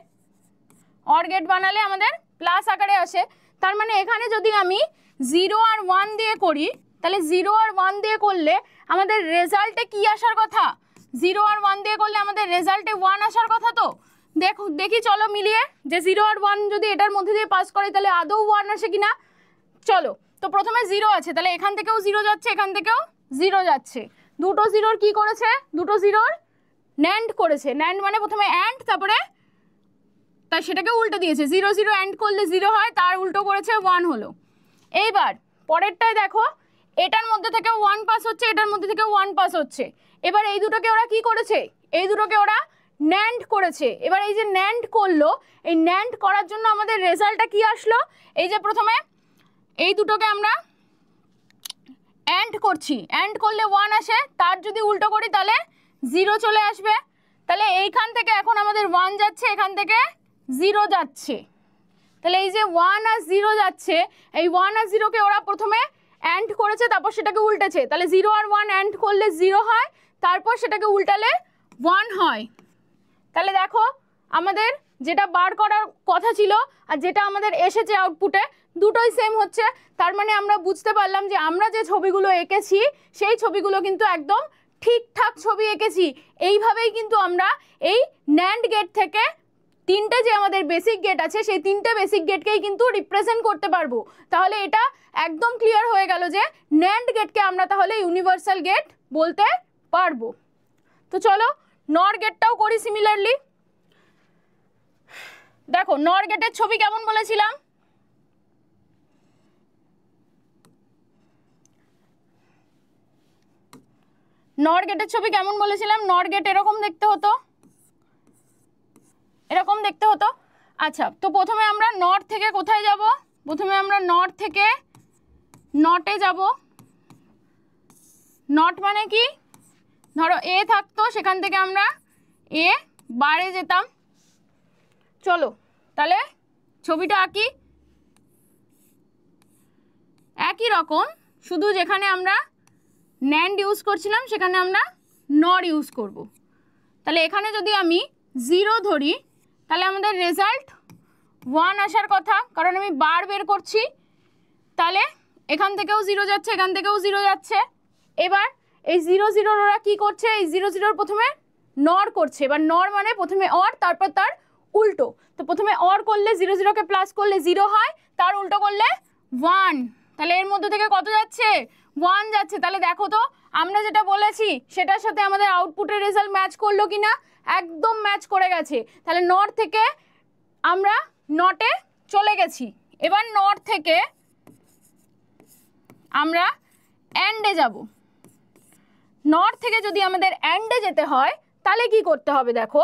অর গেট বানালে আমাদের প্লাস আকারে আসে, তার মানে এখানে যদি আমি 0 আর 1 দিয়ে করি তাহলে 0 আর 1 দিয়ে করলে আমাদের রেজাল্টে কি আসার কথা, 0 আর 1 দিয়ে করলে আমাদের রেজাল্টে 1 আসার কথা। তো দেখি চলো মিলিয়ে যে 0 আর 1 যদি এটার মধ্যে দিয়ে পাস করে তাহলে আদৌ 1 আসে কিনা। চলো, তো প্রথমে 0 আছে, তাহলে এখান থেকেও 0 যাচ্ছে, এখান থেকেও 0 যাচ্ছে, দুটো 0-র কি করেছে, দুটো 0-র ন্যান্ড করেছে। ন্যান্ড মানে প্রথমে অ্যান্ড তারপরে তাই সেটাকে উল্টে দিয়েছে, 0 0 অ্যান্ড করলে 0 হয়, তার উল্টো করেছে 1 হলো। এইবার পরেরটায় দেখো এটার মধ্যে থেকে 1 পাস হচ্ছে, এটার মধ্যে থেকে 1 পাস হচ্ছে। এবার এই দুটোকে ওরা কি করেছে, এই দুটোকে ওরা ন্যান্ড করেছে। এবার এই যে ন্যান্ড করলো, এই ন্যান্ড করার জন্য আমাদের রেজাল্টটা কি আসলো, এই যে প্রথমে এই দুটোকে আমরা অ্যান্ড করছি, অ্যান্ড করলে 1 আসে, তার যদি উল্টো করি তাহলে 0 চলে আসবে। তাহলে এইখান থেকে এখন আমাদের 1 যাচ্ছে, এখান থেকে 0 যাচ্ছে, তাহলে এই যে 1 আর 0 যাচ্ছে, এই 1 আর 0কে ওরা প্রথমে অ্যান্ড করেছে তারপর সেটাকে উল্টেছে, তাহলে 0 আর 1 অ্যান্ড করলে 0 হয়, তারপর সেটাকে উল্টালে 1 হয়। তাহলে দেখো আমাদের যেটা বার করার কথা ছিল আর যেটা আমাদের এসেছে আউটপুটে দুটোই সেম হচ্ছে, তার মানে আমরা বুঝতে পারলাম যে আমরা যে ছবিগুলো এঁকেছি সেই ছবিগুলো কিন্তু একদম ঠিকঠাক ছবি এঁকেছি। এইভাবেই কিন্তু আমরা এই ন্যান্ড গেট থেকে তিনটে যে আমাদের বেসিক গেট আছে সেই তিনটে বেসিক গেটকেই কিন্তু রিপ্রেজেন্ট করতে পারবো। তাহলে এটা একদম ক্লিয়ার হয়ে গেল যে ন্যান্ড গেটকে আমরা তাহলে ইউনিভার্সাল গেট বলতে পারবো। তো চলো নর গেটটাও করি সিমিলারলি। দেখো নর গেটের ছবি কেমন বলেছিলাম, নর গেটের ছবি কেমন বলেছিলাম, নর গেট এরকম দেখতে হতো, এরকম দেখতে হতো। আচ্ছা, তো প্রথমে আমরা নট থেকে কোথায় যাব? প্রথমে আমরা নট থেকে নটে যাব। নট মানে কি, ধরো এ থাকতো, সেখান থেকে আমরা এ বারে যেতাম। চলো তাহলে ছবিটা আঁকি। একই রকম, শুধু যেখানে আমরা ন্যান্ড ইউজ করছিলাম সেখানে আমরা নর ইউজ করব। তাহলে এখানে যদি আমি 0 ধরি তাহলে আমাদের রেজাল্ট 1 আসার কথা, কারণ আমি বার বের করছি। তাহলে এখান থেকেও 0 যাচ্ছে, এখান থেকেও 0 যাচ্ছে। এবার এই 0 0 ওরা কী করছে, এই 0 0 প্রথমে নর করছে। এবার নর মানে প্রথমে অর, তারপর তার উল্টো। তো প্রথমে অর করলে 0 0কে প্লাস করলে 0 হয়, তার উল্টো করলে 1। তাহলে এর মধ্যে থেকে কত যাচ্ছে? 1 যাচ্ছে। তাহলে দেখো তো আমরা যেটা বলেছি সেটার সাথে আমাদের আউটপুটের রেজাল্ট ম্যাচ করলো কি না? একদম ম্যাচ করে গেছে। তাহলে নর থেকে আমরা নটে চলে গেছি। এবার নর থেকে আমরা অ্যান্ডে যাব। নর থেকে যদি আমাদের অ্যান্ডে যেতে হয় তাহলে কি করতে হবে দেখো।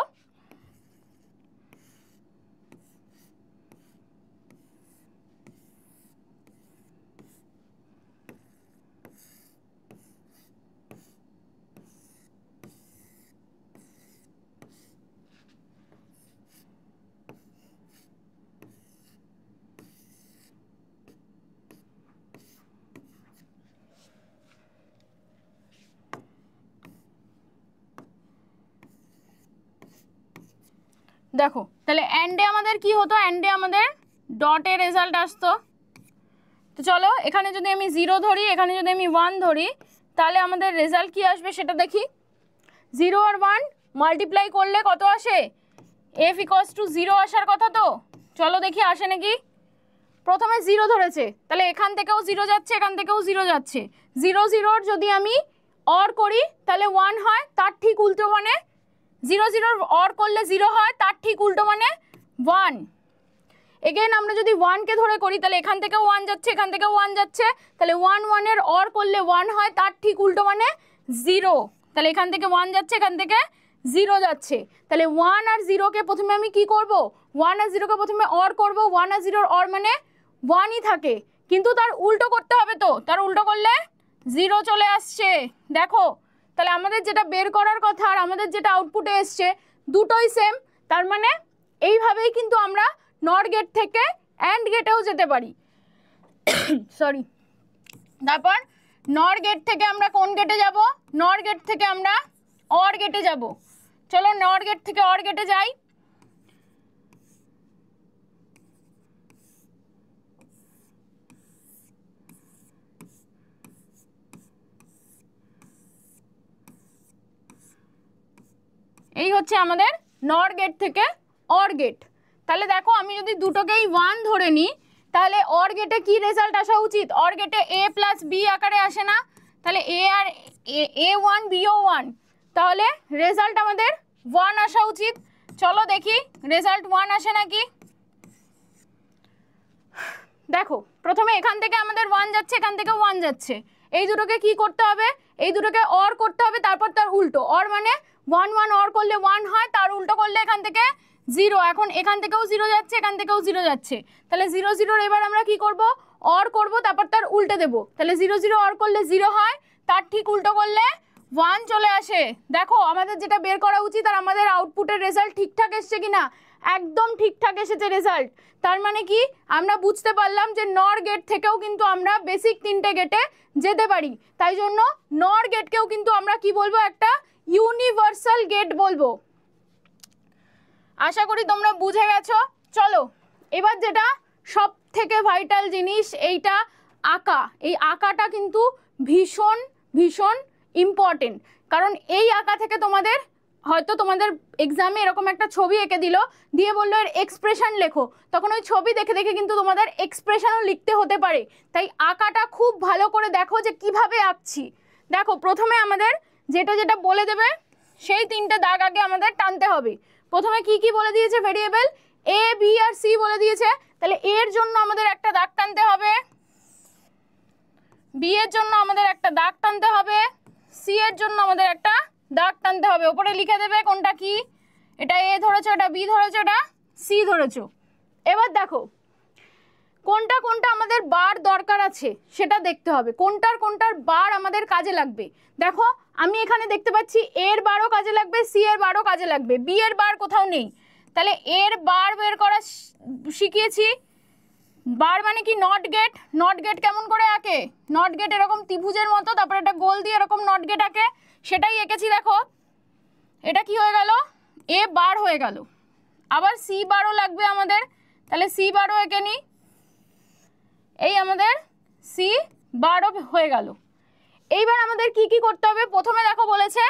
দেখো তাহলে অ্যান্ডে আমাদের কি হতো, অ্যান্ডে আমাদের ডটে রেজাল্ট আসতো। তো চলো এখানে যদি আমি 0 ধরি, এখানে যদি আমি 1 ধরি, তাহলে আমাদের রেজাল্ট কি আসবে সেটা দেখি। 0 আর 1 মাল্টিপ্লাই করলে কত আসে? f = 0 আসার কথা। তো চলো দেখি আসে নাকি। প্রথমে 0 ধরেছে, তাহলে এখান থেকেও 0 যাচ্ছে, এখান থেকেও 0 যাচ্ছে। 0 0 যদি আমি অর করি তাহলে 1 হয়, তার ঠিক উল্টো মানে 0 0 অর করলে 0 হয়, তার ঠিক উল্টো মানে 1। এগেন আমরা যদি 1কে ধরে করি তাহলে এখান থেকেও 1 যাচ্ছে, এখান থেকেও 1 যাচ্ছে। তাহলে 1 1 এর অর করলে 1 হয়, তার ঠিক উল্টো মানে 0। তাহলে এখান থেকে 1 যাচ্ছে, এখান থেকে 0 যাচ্ছে। তাহলে 1 আর 0কে প্রথমে আমি কি করব? 1 আর 0কে প্রথমে অর করব। 1 আর 0 অর মানে 1ই থাকে, কিন্তু তার উল্টো করতে হবে। তো তার উল্টো করলে 0 চলে আসছে। দেখো তাহলে আমাদের যেটা বের করার কথা আর আমাদের যেটা আউটপুটে এসছে দুটোই সেম। তার মানে এইভাবেই কিন্তু আমরা নর গেট থেকে অ্যান্ড গেটেও যেতে পারি। সরি। তারপর নর গেট থেকে আমরা কোন গেটে যাব? নর গেট থেকে আমরা অর গেটে যাব। চলো নর গেট থেকে অর গেটে যাই। এই হচ্ছে আমাদের নর গেট থেকে অর গেট। তাহলে দেখো আমি যদি দুটোকেই 1 ধরে নিই তাহলে অর গেটে কি রেজাল্ট আসা উচিত? অর গেটে a প্লাস b আকারে আসে না? তাহলে a আর a1 b-ও 1, তাহলে রেজাল্ট আমাদের 1 আসা উচিত। চলো দেখি রেজাল্ট 1 আসে নাকি। দেখো প্রথমে এখান থেকে আমাদের 1 যাচ্ছে, এখান থেকেও 1 যাচ্ছে। এই দুটোকে কি করতে হবে? এই দুটোকে অর করতে হবে, তারপর তার উল্টো। অর মানে 1 1 অর করলে 1 হয়, তার উল্টো করলে এখান থেকে 0। এখন এখান থেকেও 0 যাচ্ছে, এখান থেকেও 0 যাচ্ছে। তাহলে 0 0 এবার আমরা কি করব? অর করব, তারপর তার উল্টে দেব। তাহলে 0 0 অর করলে 0 হয়, তার ঠিক উল্টো করলে 1 চলে আসে। দেখো আমাদের যেটা বের করা উচিত আর আমাদের আউটপুটের রেজাল্ট ঠিকঠাক এসছে কিনা। একদম ঠিকঠাক এসেছে রেজাল্ট। তার মানে কি আমরা বুঝতে পারলাম যে নর গেট থেকেও কিন্তু আমরা বেসিক 3টে গেটে যেতে পারি। তাই জন্য নর গেটকেও কিন্তু আমরা কি বলবো? একটা ইউনিভার্সাল গেট বলবো। আশা করি তোমরা বুঝে গেছো। চলো এবার যেটা সব থেকে ভাইটাল জিনিস, এইটা আঁকা। এই আঁকাটা কিন্তু ভীষণ ভীষণ ইম্পর্টেন্ট, কারণ এই আঁকা থেকে তোমাদের হয়তো তোমাদের এক্সামে এরকম একটা ছবি এঁকে দিল, দিয়ে বললো এর এক্সপ্রেশন লেখো, তখন ওই ছবি দেখে দেখে কিন্তু তোমাদের এক্সপ্রেশনও লিখতে হতে পারে। তাই আঁকাটা খুব ভালো করে দেখো যে কিভাবে আঁকছি। দেখো প্রথমে আমাদের যেটা যেটা বলে দেবে সেই 3টে দাগ আগে আমাদের টানতে হবে। প্রথমে কি কি বলে দিয়েছে? ভেরিয়েবল a b আর c বলে দিয়েছে। তাহলে a এর জন্য আমাদের একটা দাগ টানতে হবে, b এর জন্য আমাদের একটা দাগ টানতে হবে, c এর জন্য আমাদের একটা দাগ টানতে হবে। ওপরে লিখে দেবে কোনটা কি। এটা a ধরেছো, এটা b ধরেছো, এটা c ধরেছো। এবার দেখো কোনটা কোনটা আমাদের বার দরকার আছে সেটা দেখতে হবে, কোনটার বার আমাদের কাজে লাগবে। দেখো আমি এখানে দেখতে পাচ্ছি এর বারও কাজে লাগবে, সি এর বারও কাজে লাগবে, বি এর বার কোথাও নেই। তাহলে এর বার বের করা শিখিয়েছি। বার মানে কি নট গেট, নট গেট কেমন করে আঁকে, নট গেট এরকম ত্রিভুজের মতো, তারপরে একটা গোল দিয়ে এরকম নট গেট আঁকে, সেটাই এঁকেছি। দেখো এটা কি হয়ে গেল, এ বার হয়ে গেল। আবার সি বারও লাগবে আমাদের, তাহলে সি বারও এঁকে নিই, এই আমাদের সি বারও হয়ে গেল। এইবার আমাদের কি কি করতে হবে, প্রথমে দেখো বলেছে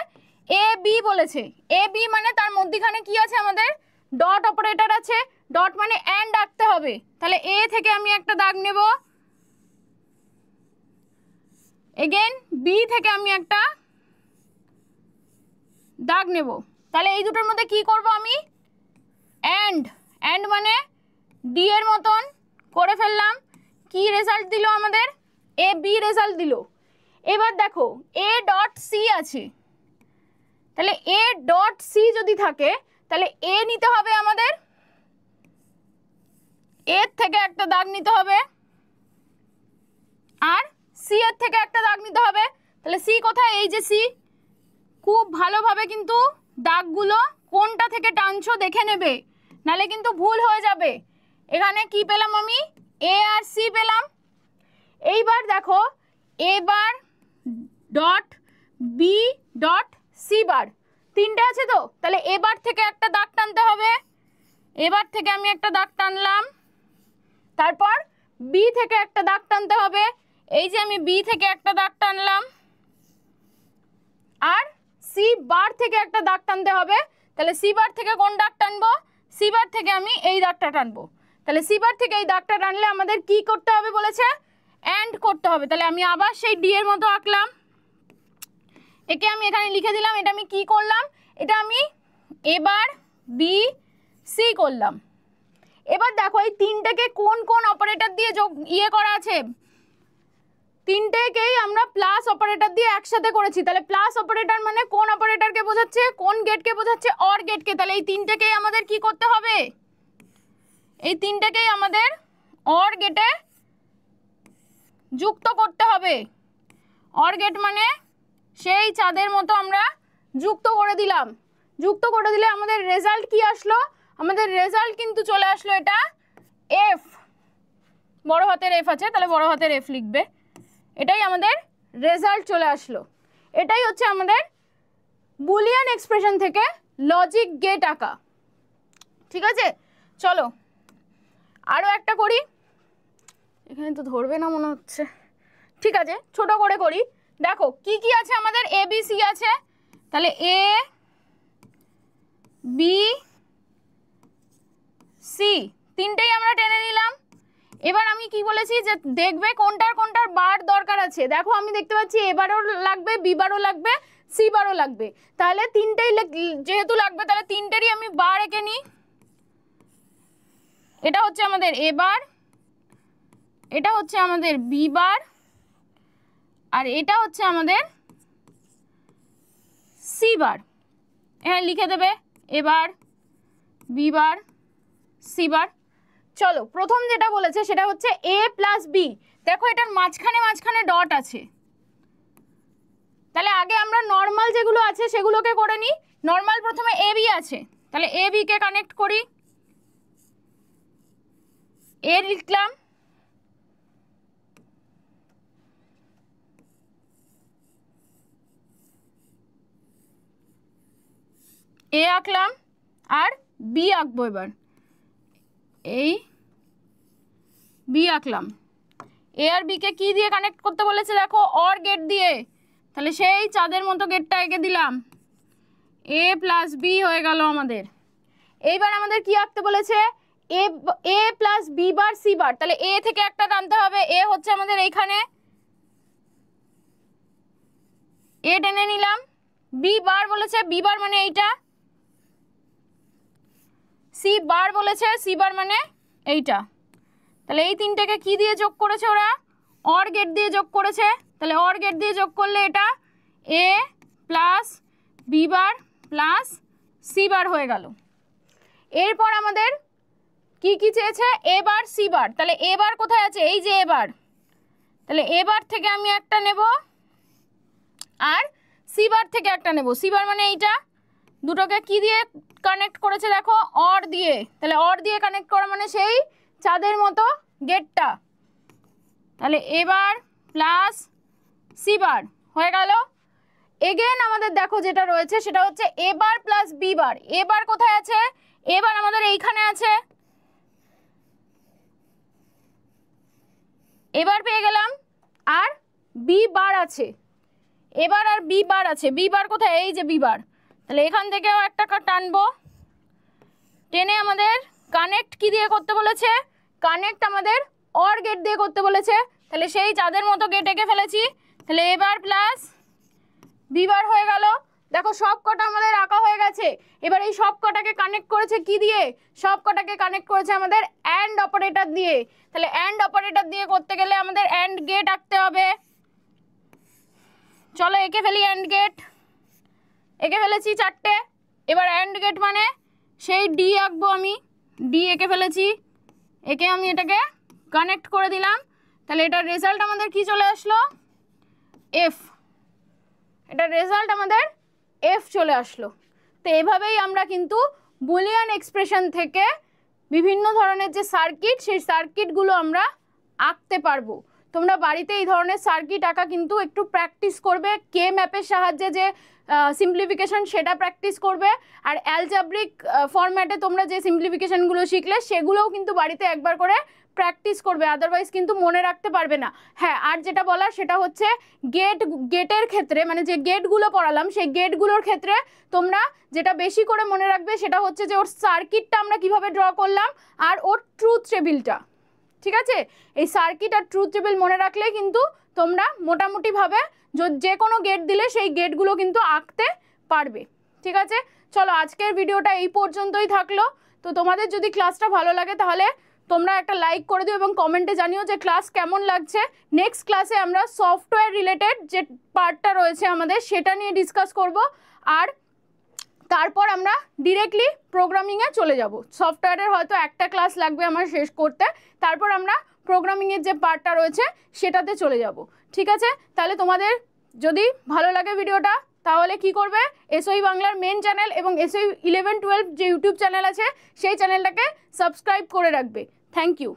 এ বি বলেছে, এ বি মানে তার মধ্যখানে কি আছে আমাদের ডট অপারেটর আছে, ডট মানে অ্যান্ড আঁকতে হবে। তাহলে এ থেকে আমি একটা দাগ নেব, এগেন বি থেকে আমি একটা দাগ নেব। তাহলে এই দুটোর মধ্যে কি করব আমি, অ্যান্ড, অ্যান্ড মানে ডি এর মতন করে ফেললাম। কি রেজাল্ট দিল আমাদের, এ বি রেজাল্ট দিল। এবার দেখো এ ডট সি আছে, তাহলে এ ডট সি যদি থাকে তাহলে এ নিতে হবে আমাদের, এর থেকে একটা দাগ নিতে হবে, আর সি এর থেকে একটা দাগ নিতে হবে। তাহলে সি কোথায়, এই যে সি, খুব ভালোভাবে কিন্তু দাগগুলো কোনটা থেকে টানছো দেখে নেবে, নালে কিন্তু ভুল হয়ে যাবে। এখানে কি পেলাম আমি, এ আর সি পেলাম। এইবার দেখো A bar dot B dot C bar তিনটে আছে তো, তাহলে এবার থেকে একটা দাগ টানতে হবে, এবার থেকে আমি একটা দাগ টানলাম, তারপর বি থেকে একটা দাগ টানতে হবে, এই যে আমি বি থেকে একটা দাগ টানলাম, আর সি বার থেকে একটা দাগ টানতে হবে। তাহলে সি বার থেকে কোন দাগ টানবো, সি বার থেকে আমি এই দাগটা টানবো। তাহলে সি বার থেকে এই দাগটা টানলে আমাদের কি করতে হবে বলেছে, অ্যান্ড করতে হবে। তাহলে আমি আবার সেই ডি এর মতো আঁকলাম, একে আমি এখানে লিখে দিলাম। এটা আমি কি করলাম, এটা আমি এবার বি সি করলাম। এবার দেখো এই তিনটেকে কোন কোন অপারেটর দিয়ে যোগ করা আছে, তিনটেকেই আমরা প্লাস অপারেটর দিয়ে একসাথে করেছি। তাহলে প্লাস অপারেটর মানে কোন অপারেটরকে বোঝাচ্ছে, কোন গেটকে বোঝাচ্ছে, অর গেটকে। তাহলে এই তিনটেকেই আমাদের কি করতে হবে, এই তিনটেকেই আমাদের অর গেটে যুক্ত করতে হবে। অর গেট মানে সেই চাঁদের মতো আমরা যুক্ত করে দিলাম, যুক্ত করে দিলে আমাদের রেজাল্ট কি আসলো, আমাদের রেজাল্ট কিন্তু চলে আসলো এটা এফ, বড় হাতের এফ আছে তাহলে বড় হাতের এফ লিখবে, এটাই আমাদের রেজাল্ট চলে আসলো। এটাই হচ্ছে আমাদের বুলিয়ান এক্সপ্রেশন থেকে লজিক গেট আঁকা। ঠিক আছে, চলো আরও একটা করি, এখানে তো ধরবে না মনে হচ্ছে, ঠিক আছে ছোট করে করি। দেখো কি কি আছে আমাদের, এ বি সি আছে, তাহলে এ বি সি তিনটেই আমরা টেনে নিলাম। এবার আমি কি বলেছি যে দেখবে কোনটার বার দরকার আছে। দেখো আমি দেখতে পাচ্ছি এবারও লাগবে, বি বারও লাগবে, সি বারও লাগবে। তাহলে তিনটেই যেহেতু লাগবে তাহলে তিনটেরই আমি বার এঁকে নিই। এটা হচ্ছে আমাদের এ বার, এটা হচ্ছে আমাদের বি বার, আর এটা হচ্ছে আমাদের সি বার। এখানে লিখে দেবে এবার বি বার সি বার। চলো প্রথম যেটা বলেছে সেটা হচ্ছে এ প্লাস বি। দেখো এটার মাঝখানে ডট আছে, তাহলে আগে আমরা নর্মাল যেগুলো আছে সেগুলোকে করে নিই। নর্মাল প্রথমে এ বি আছে, তাহলে এ বি কে কানেক্ট করি, এ লিখলাম, এ আঁকলাম, আর বি আঁকবো। এবার এই বি আঁকলাম, এ আর বি কে কি দিয়ে কানেক্ট করতে বলেছে দেখো, অর গেট দিয়ে। তাহলে সেই চাঁদের মতো গেটটা এঁকে দিলাম, এ প্লাস বি হয়ে গেল আমাদের। এইবার আমাদের কি আঁকতে বলেছে, A plus B bar C bar. তাহলে এ থেকে একটা টানতে হবে, এ হচ্ছে আমাদের এইখানে, এ টেনে নিলাম। বি বার বলেছে, বি বার মানে এইটা, সি বার বলেছে, সি বার মানে এইটা। তাহলে এই তিনটাকে কি দিয়ে যোগ করেছে ওরা, অর গেট দিয়ে যোগ করেছে। তাহলে অর গেট দিয়ে যোগ করলে এটা A plus B bar plus C bar হয়ে গেল। এরপর আমাদের কি কি চেয়েছে, এ বার সি বার। তাহলে এ বার কোথায় আছে, এই যে এ বার, তাহলে এ বার থেকে আমি একটা নেব আর সি বার থেকে একটা নেব। সি বার মানে এইটা, দুটোকে কি দিয়ে কানেক্ট করেছে দেখো, অর দিয়ে। তাহলে অর দিয়ে কানেক্ট করা মানে সেই চাঁদের মতো গেটটা। তাহলে এ বার প্লাস সি বার হয়ে গেল। এগেন আমাদের দেখো যেটা রয়েছে সেটা হচ্ছে এ বার প্লাস বি বার। এ বার কোথায় আছে, এ বার আমাদের এইখানে আছে, এবার পেয়ে গেলাম। আর বি বার আছে, এবার আর বি বার আছে। বি বার কোথায়, এই যে বি বার। তাহলে এখান থেকেও একটা টানবো, টেনে আমাদের কানেক্ট কি দিয়ে করতে বলেছে, কানেক্ট আমাদের অর গেট দিয়ে করতে বলেছে। তাহলে সেই চাঁদের মতো গেট এঁকে ফেলেছি। তাহলে এবার প্লাস বি বার হয়ে গেল। দেখো সব কটা আমাদের আঁকা হয়ে গেছে। এবার এই সব কটাকে কানেক্ট করেছে কি দিয়ে, সব কটাকে কানেক্ট করেছে আমাদের অ্যান্ড অপারেটর দিয়ে। তাহলে অ্যান্ড অপারেটর দিয়ে করতে গেলে আমাদের অ্যান্ড গেট আঁকতে হবে। চলো এঁকে ফেলি অ্যান্ড গেট। এঁকে ফেলেছি চারটে। এবার অ্যান্ড গেট মানে সেই ডি আঁকবো আমি, ডি এঁকে ফেলেছি। এঁকে আমি এটাকে কানেক্ট করে দিলাম। তাহলে এটার রেজাল্ট আমাদের কি চলে আসলো, এফ। এটার রেজাল্ট আমাদের এফ চলে আসলো। তো এভাবেই আমরা কিন্তু বুলিয়ান এক্সপ্রেশন থেকে বিভিন্ন ধরনের যে সার্কিট, সেই সার্কিটগুলো আমরা আঁকতে পারবো। তোমরা বাড়িতে এই ধরনের সার্কিট আঁকা কিন্তু একটু প্র্যাকটিস করবে। কে ম্যাপের সাহায্যে যে সিম্পলিফিকেশন সেটা প্র্যাকটিস করবে। আর অ্যালজাব্রিক ফরম্যাটে তোমরা যে সিম্পলিফিকেশনগুলো শিখলে সেগুলোও কিন্তু বাড়িতে একবার করে প্র্যাকটিস করবে, আদারওয়াইজ কিন্তু মনে রাখতে পারবে না। হ্যাঁ, আর যেটা বলার সেটা হচ্ছে গেটের ক্ষেত্রে, মানে যে গেটগুলো পড়ালাম সেই গেটগুলোর ক্ষেত্রে তোমরা যেটা বেশি করে মনে রাখবে সেটা হচ্ছে যে ওর সার্কিটটা আমরা কিভাবে ড্র করলাম আর ওর ট্রুথ টেবিলটা। ঠিক আছে, এই সার্কিট আর ট্রুথ টেবিল মনে রাখলে কিন্তু তোমরা মোটামুটিভাবে যে কোনো গেট দিলে সেই গেটগুলো কিন্তু আঁকতে পারবে। ঠিক আছে, চলো আজকের ভিডিওটা এই পর্যন্তই থাকলো। তো তোমাদের যদি ক্লাসটা ভালো লাগে তাহলে তোমরা একটা লাইক করে দিও এবং কমেন্টে জানিও যে ক্লাস কেমন লাগছে। নেক্সট ক্লাসে আমরা সফটওয়্যার রিলেটেড যে পার্টটা রয়েছে আমাদের সেটা নিয়ে ডিসকাস করব। আর তারপর আমরা ডিরেক্টলি প্রোগ্রামিংয়ে চলে যাব। সফটওয়্যারের হয়তো একটা ক্লাস লাগবে আমার শেষ করতে, তারপর আমরা প্রোগ্রামিংয়ের যে পার্টটা রয়েছে সেটাতে চলে যাব। ঠিক আছে, তাহলে তোমাদের যদি ভালো লাগে ভিডিওটা তাহলে কি করবে, এসওই বাংলার মেন চ্যানেল এবং এসওই 11-12 যে ইউটিউব চ্যানেল আছে সেই চ্যানেলটাকে সাবস্ক্রাইব করে রাখবে। Thank you.